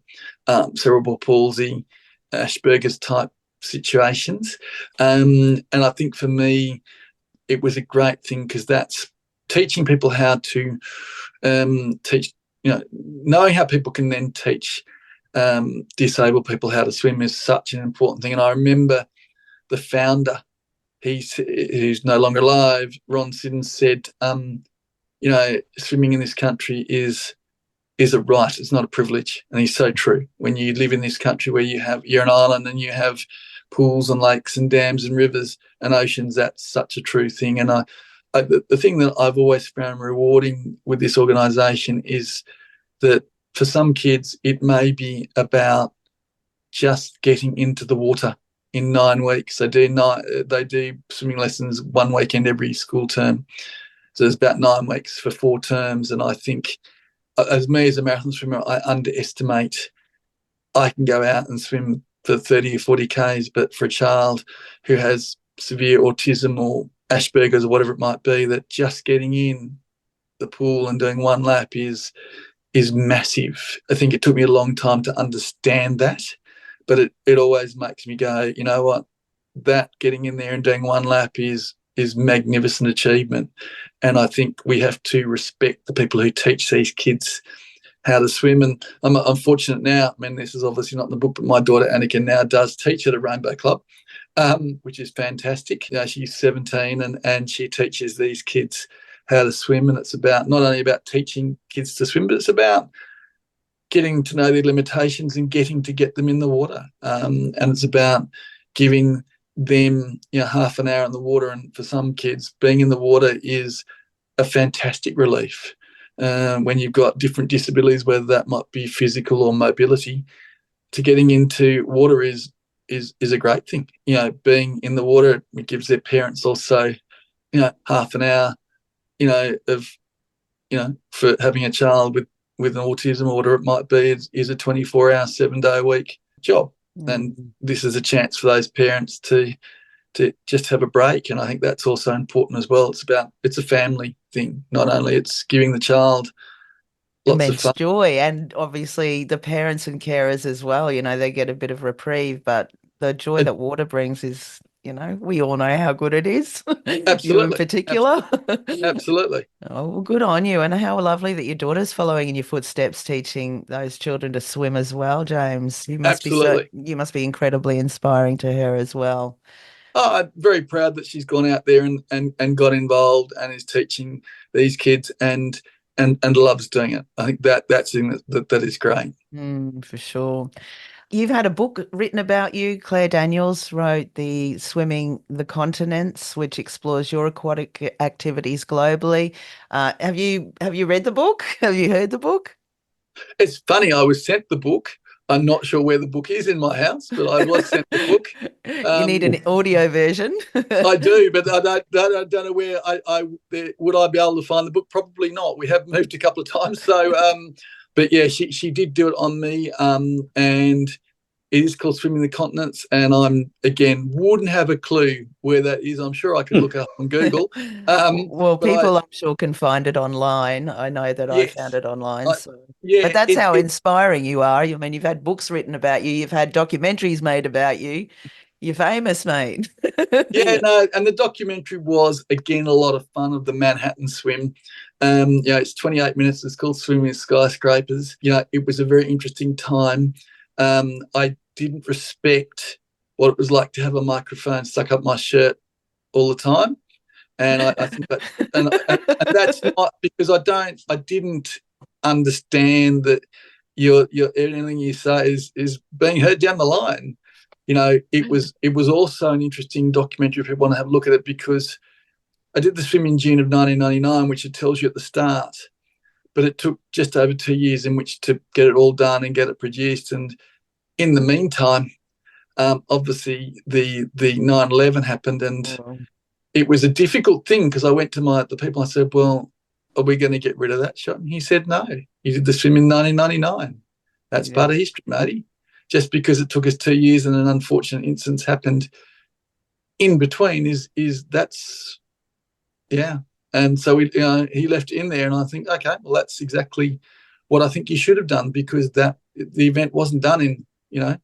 cerebral palsy, Asperger's type situations. And I think for me, it was a great thing, because that's teaching people how to teach, knowing how people can then teach disabled people how to swim is such an important thing. And I remember the founder, who's no longer alive, Ron Siddons, said, swimming in this country is is a right. It's not a privilege. And he's so true. When you live in this country where you're an island and you have pools and lakes and dams and rivers and oceans, that's such a true thing. And the thing that I've always found rewarding with this organisation is that for some kids, it may be about just getting into the water in 9 weeks. They do swimming lessons one weekend every school term. So there's about 9 weeks for 4 terms. And I think, as a marathon swimmer, I underestimate I can go out and swim for 30 or 40 Ks, but for a child who has severe autism or Asperger's or whatever it might be, that just getting in the pool and doing one lap is massive. I think it took me a long time to understand that, but it always makes me go, you know what, that getting in there and doing one lap is magnificent achievement. And I think we have to respect the people who teach these kids how to swim. And I'm fortunate now, I mean, this is obviously not in the book, but my daughter Annika now does teach at a Rainbow Club, which is fantastic. You know, she's 17 and she teaches these kids how to swim. And it's about not only about teaching kids to swim, but it's about getting to know their limitations and getting to get them in the water. And it's about giving them, you know, half an hour in the water. And for some kids, being in the water is a fantastic relief. When you've got different disabilities, whether that might be physical or mobility, to getting into water is a great thing. You know, being in the water, it gives their parents also, you know, half an hour, you know, of, you know, for having a child with an autism or whatever it might be is a 24-hour, 7-day-a-week job. And this is a chance for those parents to just have a break. And I think that's also important as well. It's a family thing. Not only it's giving the child lots immense of fun. joy, and obviously the parents and carers as well, you know, they get a bit of reprieve, but the joy that water brings is, you know, we all know how good it is. Absolutely. You in particular. Absolutely. Oh, well, good on you. And how lovely that your daughter's following in your footsteps, teaching those children to swim as well, James. You must be incredibly inspiring to her as well. Oh, I'm very proud that she's gone out there and got involved and is teaching these kids and loves doing it. I think that's thing that is great. For sure. You've had a book written about you. Claire Daniels wrote the Swimming the Continents, which explores your aquatic activities globally. Have you read the book? Have you heard the book? It's funny, I was sent the book. I'm not sure where the book is in my house, but I was sent the book. You need an audio version. I do, but I don't know where would I be able to find the book? Probably not. We have moved a couple of times. So, but yeah, she did do it on me, and it is called Swimming the Continents, and wouldn't have a clue where that is. I'm sure I could look it up on Google. Well, people I'm sure can find it online. I know that Yes. I found it online. Yeah, but that's how inspiring you are. I mean, you've had books written about you. You've had documentaries made about you. You're famous, mate. Yeah, no, and the documentary was, again, a lot of fun of the Manhattan swim. It's 28 minutes. It's called Swimming with Skyscrapers. You know, it was a very interesting time. I didn't respect what it was like to have a microphone stuck up my shirt all the time. And I think that, and that's not because I didn't understand that your anything you say is being heard down the line. You know, it was also an interesting documentary if you want to have a look at it, because I did the swim in June of 1999, which it tells you at the start, but it took just over 2 years in which to get it all done and get it produced. And in the meantime, obviously the 9/11 happened, and it was a difficult thing because I went to the people. I said, "Well, are we going to get rid of that shot?" And he said, "No, you did the swim in 1999. That's part of history, matey. Just because it took us 2 years and an unfortunate incident happened in between that's." And so he left it in there, and I think, okay, well, that's exactly what I think you should have done, because the event wasn't done in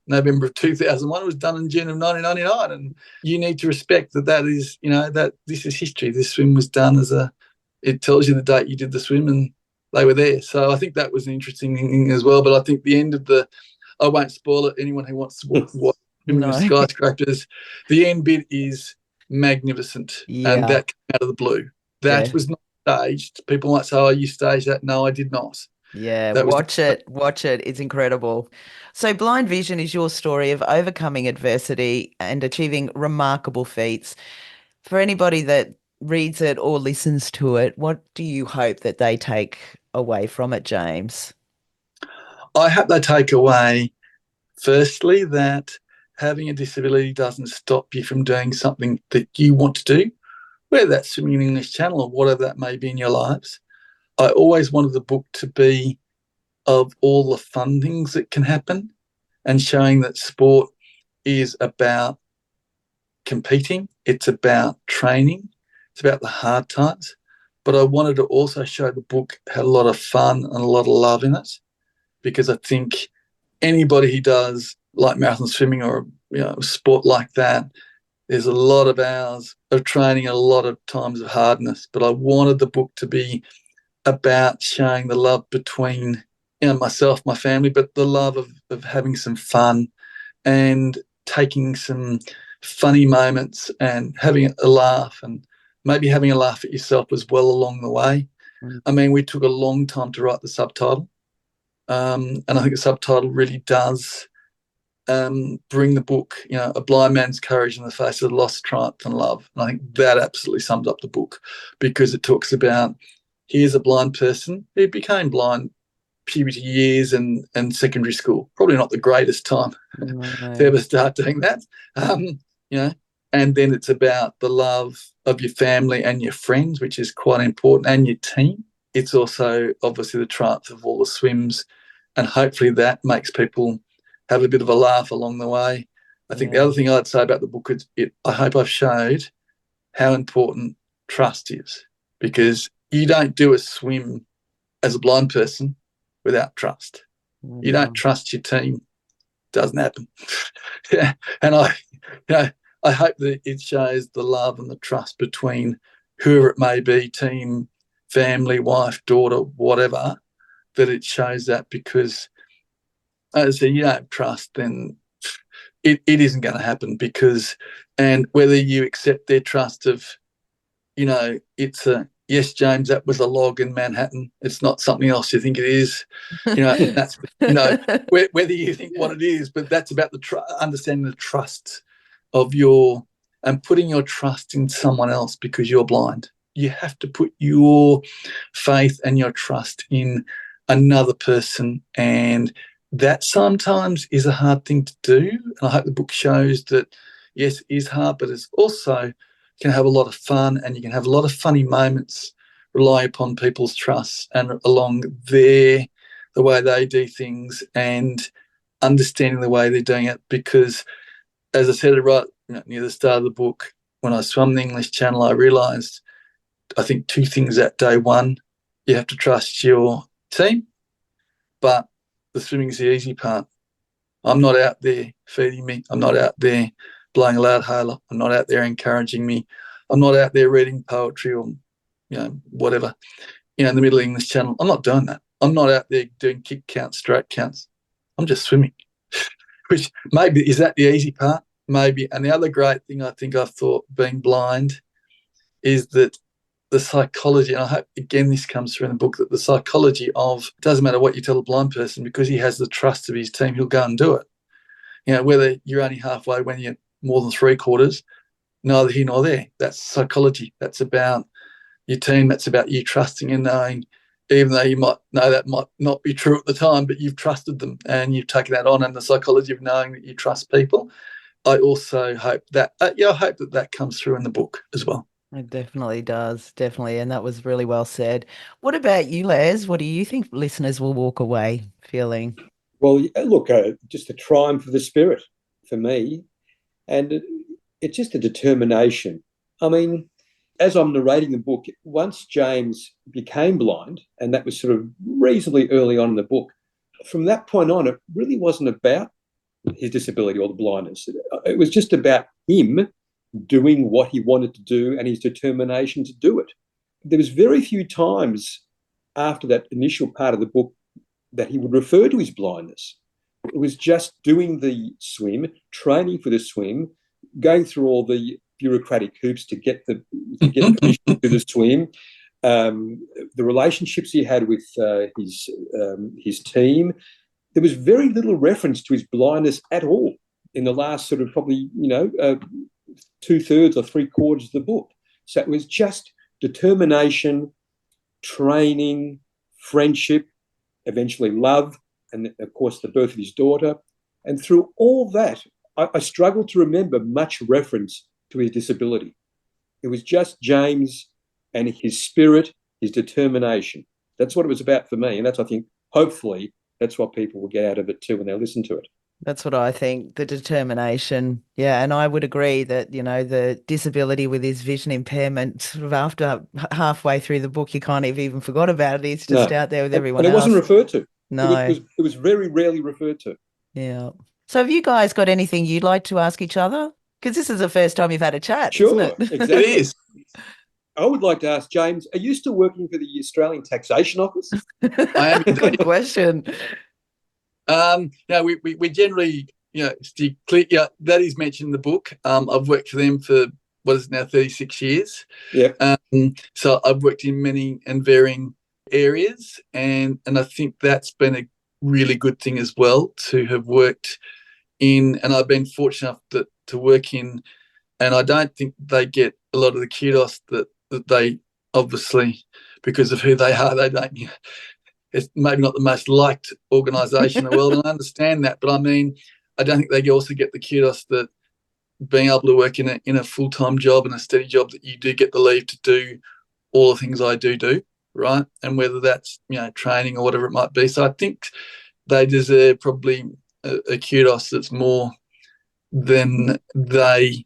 November of 2001. It was done in June of 1999, and you need to respect that is, that this is history. This swim was done it tells you the date you did the swim, and they were there. So I think that was an interesting thing as well. But I think the end of I won't spoil it. Anyone who wants to watch Swimming with Skyscrapers, the end bit is magnificent, and that came out of the blue. That was not staged. People might say, "Oh, you staged that." No, I did not. Yeah, That was watch it. Watch it. It's incredible. So, Blind Vision is your story of overcoming adversity and achieving remarkable feats. For anybody that reads it or listens to it, what do you hope that they take away from it, James? I hope they take away, firstly, that having a disability doesn't stop you from doing something that you want to do, whether that's swimming in English Channel or whatever that may be in your lives. I always wanted the book to be of all the fun things that can happen and showing that sport is about competing, it's about training, it's about the hard times. But I wanted to also show the book had a lot of fun and a lot of love in it, because I think anybody who does like marathon swimming or sport like that, there's a lot of hours of training and a lot of times of hardness. But I wanted the book to be about showing the love between myself, my family, but the love of having some fun and taking some funny moments and having a laugh, and maybe having a laugh at yourself as well along the way. I mean, we took a long time to write the subtitle. And I think the subtitle really does bring the book, A Blind Man's Courage in the Face of Loss, Triumph and Love. And I think that absolutely sums up the book, because it talks about, here's a blind person who became blind puberty years and secondary school. Probably not the greatest time to ever start doing that. And then it's about the love of your family and your friends, which is quite important, and your team. It's also obviously the triumph of all the swims, and hopefully that makes people have a bit of a laugh along the way. I think the other thing I'd say about the book is I hope I've showed how important trust is, because you don't do a swim as a blind person without trust. You don't trust your team, doesn't happen. And I hope that it shows the love and the trust between whoever it may be, team, family, wife, daughter, whatever, that it shows that, because as I said, you don't trust, then it isn't going to happen. Because, and whether you accept their trust of, it's a, yes, James, that was a log in Manhattan. It's not something else you think it is. That's, whether you think what it is, but that's about the understanding the trust of and putting your trust in someone else because you're blind. You have to put your faith and your trust in another person, and that sometimes is a hard thing to do. And I hope the book shows that, yes, it is hard, but it's also can have a lot of fun, and you can have a lot of funny moments relying upon people's trust and along the way they do things and understanding the way they're doing it. Because, as I said right near the start of the book, when I swam the English Channel, I realised, I think, two things that day. One, you have to trust your team, but the swimming is the easy part. I'm not out there feeding me. I'm not out there blowing a loud hailer. I'm not out there encouraging me. I'm not out there reading poetry or, whatever, in the middle of English Channel. I'm not doing that. I'm not out there doing kick counts, stroke counts. I'm just swimming, which maybe is that the easy part? Maybe. And the other great thing I think I've thought being blind is that the psychology, and I hope, again, this comes through in the book, that the psychology of, it doesn't matter what you tell a blind person, because he has the trust of his team, he'll go and do it. Whether you're only halfway when you're more than three quarters, neither here nor there. That's psychology. That's about your team. That's about you trusting and knowing, even though you might know that might not be true at the time, but you've trusted them and you've taken that on, and the psychology of knowing that you trust people. I also hope that, I hope that comes through in the book as well. It definitely does, definitely. And that was really well said. What about you, Les? What do you think listeners will walk away feeling? Well, look, just a triumph of the spirit for me. And it's just a determination. I mean, as I'm narrating the book, once James became blind, and that was sort of reasonably early on in the book, from that point on, it really wasn't about his disability or the blindness. It was just about him doing what he wanted to do and his determination to do it. There was very few times after that initial part of the book that he would refer to his blindness. It was just doing the swim, training for the swim, going through all the bureaucratic hoops to get the permission to do the swim, the relationships he had with his team. There was very little reference to his blindness at all in the last sort of probably, 2/3 or 3/4 of the book. So it was just determination, training, friendship, eventually love, and of course the birth of his daughter. And through all that, I struggled to remember much reference to his disability. It was just James and his spirit, his determination. That's what it was about for me. And that's, I think, hopefully, that's what people will get out of it too when they listen to it. That's what I think, the determination. Yeah, and I would agree that, the disability with his vision impairment, sort of after halfway through the book, you kind of even forgot about it. It's just out there with everyone else. And it wasn't referred to. No. It was very rarely referred to. Yeah. So have you guys got anything you'd like to ask each other? Because this is the first time you've had a chat, Sure, isn't it? Exactly. It is. I would like to ask James, are you still working for the Australian Taxation Office? I am. Good question. We generally, stick clear. Yeah, that is mentioned in the book. I've worked for them for what is now 36 years. Yeah. So I've worked in many and varying areas, and I think that's been a really good thing as well to have worked in. And I've been fortunate enough to work in, and I don't think they get a lot of the kudos that they obviously, because of who they are, they don't. It's maybe not the most liked organisation in the world, and I understand that. But I mean, I don't think they also get the kudos that being able to work in a full-time job and a steady job, that you do get the leave to do all the things I do, right? And whether that's training or whatever it might be. So I think they deserve probably a kudos that's more than they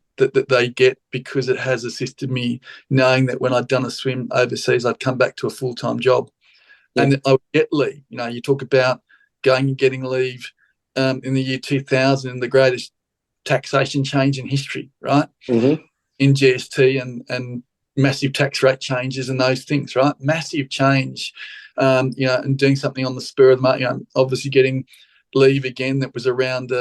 get, because it has assisted me knowing that when I'd done a swim overseas, I'd come back to a full-time job. Yeah. And I would get leave. You talk about going and getting leave in the year 2000, the greatest taxation change in history, right? Mm-hmm. In GST and massive tax rate changes and those things, right? Massive change, and doing something on the spur of the moment. Obviously getting leave again, that was around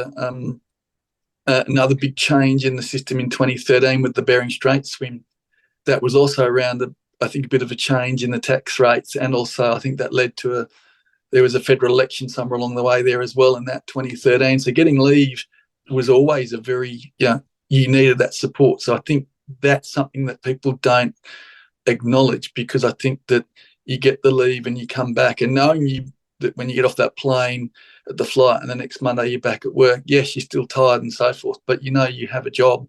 another big change in the system in 2013 with the Bering Strait swim. That was also around I think a bit of a change in the tax rates, and also I think that led to there was a federal election somewhere along the way there as well in that 2013. So getting leave was always a very, you needed that support. So I think that's something that people don't acknowledge, because I think that you get the leave and you come back, and knowing that when you get off that plane at the flight and the next Monday you're back at work, yes, you're still tired and so forth, but you have a job.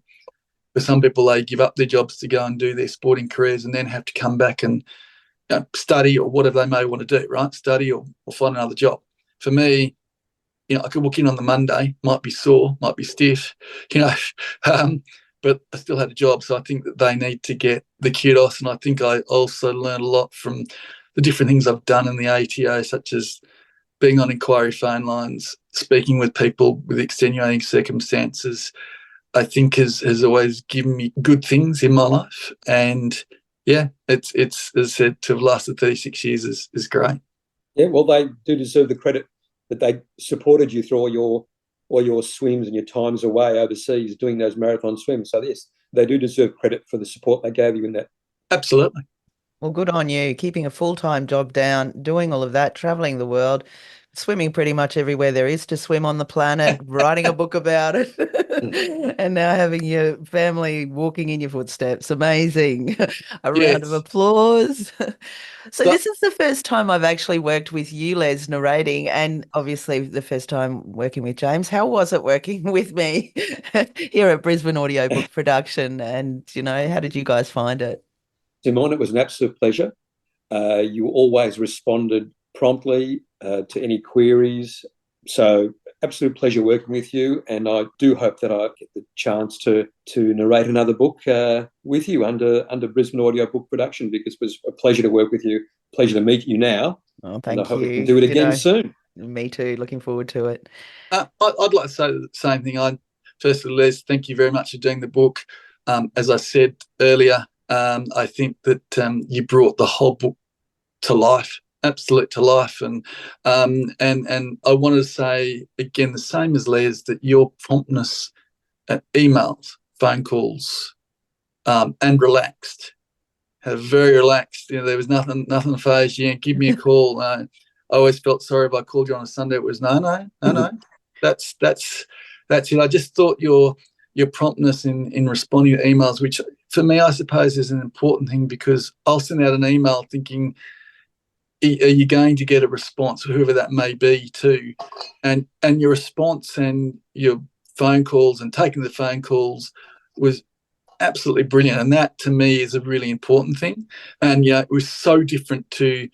For some people, they give up their jobs to go and do their sporting careers and then have to come back and study or whatever they may want to do, right? Study or find another job. For me, I could walk in on the Monday, might be sore, might be stiff, but I still had a job. So I think that they need to get the kudos. And I think I also learned a lot from the different things I've done in the ATO, such as being on inquiry phone lines, speaking with people with extenuating circumstances, I think has always given me good things in my life. And it's as I said, to have lasted 36 years is great. Yeah, well, they do deserve the credit that they supported you through all your swims and your times away overseas doing those marathon swims. So yes, they do deserve credit for the support they gave you in that. Absolutely. Well, good on you, keeping a full-time job down, doing all of that, traveling the world, swimming pretty much everywhere there is to swim on the planet, writing a book about it, and now having your family walking in your footsteps. Amazing. A round of applause. So this is the first time I've actually worked with you, Les, narrating, and obviously the first time working with James. How was it working with me here at Brisbane Audiobook Production? And, how did you guys find it? Simone, it was an absolute pleasure. You always responded promptly to any queries. So absolute pleasure working with you. And I do hope that I get the chance to narrate another book with you under Brisbane Audiobook Production, because it was a pleasure to work with you, pleasure to meet you now. Oh, thank you. And I hope we can do it again soon. Me too. Looking forward to it. I'd like to say the same thing. Firstly, Les, thank you very much for doing the book. As I said earlier, I think that you brought the whole book to life, absolute to life. And I wanted to say again, the same as Les, that your promptness at emails, phone calls, and relaxed very relaxed. There was nothing phased you. Give me a call. I always felt sorry if I called you on a Sunday. It was no. That's it. I just thought your promptness in responding to emails, which for me, I suppose, is an important thing, because I'll send out an email thinking, are you going to get a response, whoever that may be, too? And your response and your phone calls and taking the phone calls was absolutely brilliant. And that, to me, is a really important thing. And, it was so different to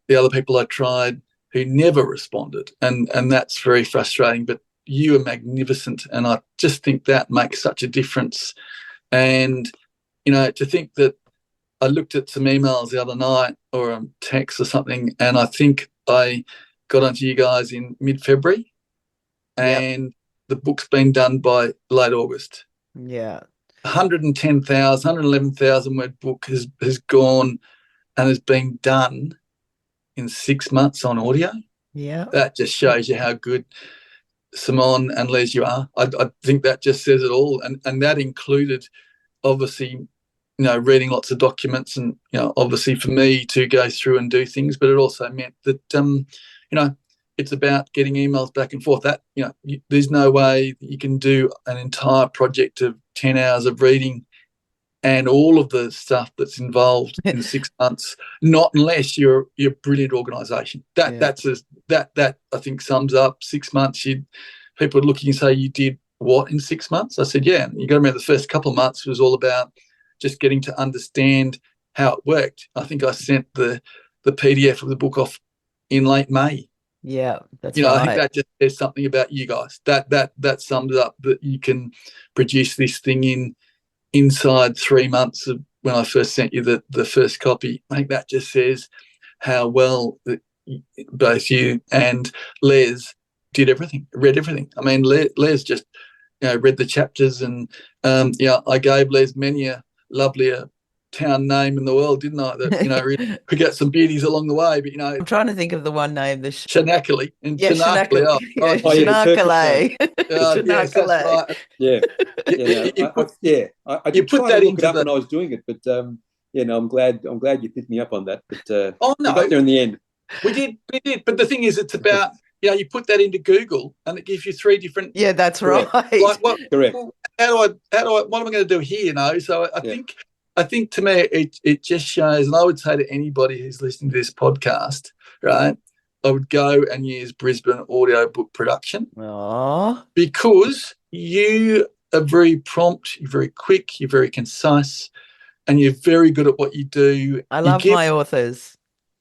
the other people I tried who never responded. And that's very frustrating. But you are magnificent. And I just think that makes such a difference. And, to think that I looked at some emails the other night, or a text or something, and I think I got onto you guys in mid-February, and the book's been done by late August. Yeah. 110,000, 111,000 word book has gone and has been done in 6 months on audio. Yeah. That just shows you how good Simone and Les you are. I think that just says it all. And that included, obviously, reading lots of documents and, obviously for me to go through and do things, but it also meant that, it's about getting emails back and forth. That, there's no way that you can do an entire project of 10 hours of reading and all of the stuff that's involved in 6 months, not unless you're a brilliant organisation. That I think sums up 6 months. People are looking and say, you did what in 6 months? I said, yeah. You got to remember the first couple of months was all about just getting to understand how it worked. I think I sent the PDF of the book off in late May. Yeah, that's right. I think that just says something about you guys. That sums up that you can produce this thing inside 3 months of when I first sent you the first copy. I think that just says how well both you and Les read everything. I mean, Les just read the chapters, and I gave Les many a lovelier town name in the world, didn't I? That really could get some beauties along the way. But I'm trying to think of the one name. Shanakali and Shanakali. Shanakali. Yes, that's right. Yeah, I did try to look it up when I was doing it, but I'm glad you picked me up on that. But we got there in the end. We did. But the thing is, it's about you put that into Google and it gives you 3 different. Yeah, that's right. Like, Correct. How do I? What am I going to do here? So I think to me it just shows, and I would say to anybody who's listening to this podcast, right, I would go and use Brisbane Audiobook Production. Aww. Because you are very prompt, you're very quick, you're very concise, and you're very good at what you do. I love my authors.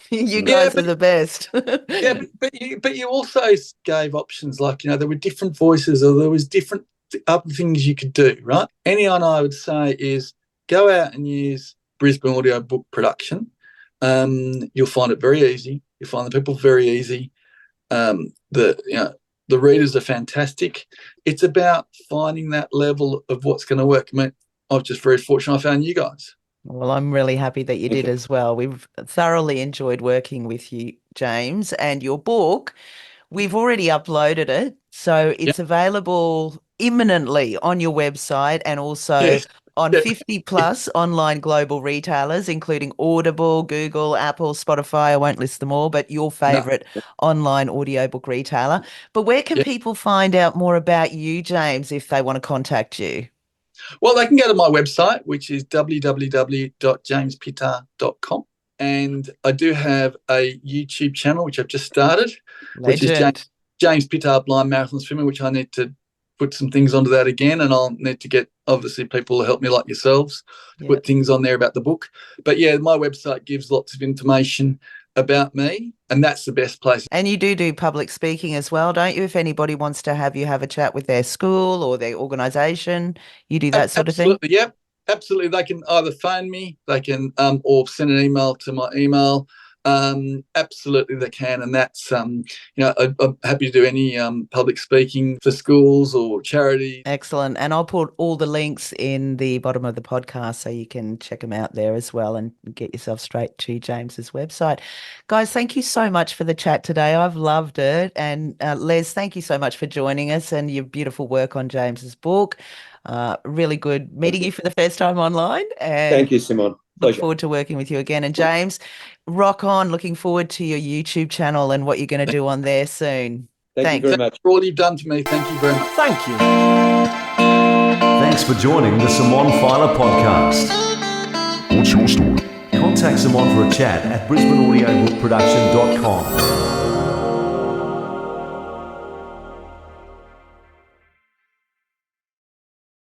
You guys are the best. but you also gave options, like, there were different voices, or there was different other things you could do, right? Anyone I would say is go out and use Brisbane Audiobook Production. You'll find it very easy. You'll find the people very easy. The readers are fantastic. It's about finding that level of what's going to work. I mean, I was just very fortunate I found you guys. Well, I'm really happy that you did as well. We've thoroughly enjoyed working with you, James, and your book. We've already uploaded it, so it's available imminently on your website and also on 50 plus online global retailers, including Audible, Google, Apple, Spotify. I won't list them all, but your favorite online audiobook retailer. But where can people find out more about you, James, if they want to contact you? Well, they can go to my website, which is www.jamespittar.com. And I do have a YouTube channel, which I've just started, which is James Pittar Blind Marathon Swimmer, which I need to put some things onto that again, and I'll need to get, obviously, people to help me like yourselves to put things on there about the book. But, my website gives lots of information about me, and that's the best place. And you do public speaking as well, don't you? If anybody wants to have you have a chat with their school or their organisation, you do that sort of thing? Absolutely, yep. Absolutely. They can either phone me, they can or send an email to my email. Absolutely they can, and that's I'm happy to do any public speaking for schools or charity. Excellent. And I'll put all the links in the bottom of the podcast so you can check them out there as well and get yourself straight to James's website. Guys, thank you so much for the chat today. I've loved it. And Les, thank you so much for joining us and your beautiful work on James's book. Really good meeting you for the first time online. And thank you, Simone. Look forward to working with you again. And James, rock on. Looking forward to your YouTube channel and what you're going to do on there soon. Thank you very much for all you've done for me. Thank you very much. Thank you. Thanks for joining the Simone Feiler podcast. What's your story? Contact Simone for a chat at brisbaneaudiobookproduction.com.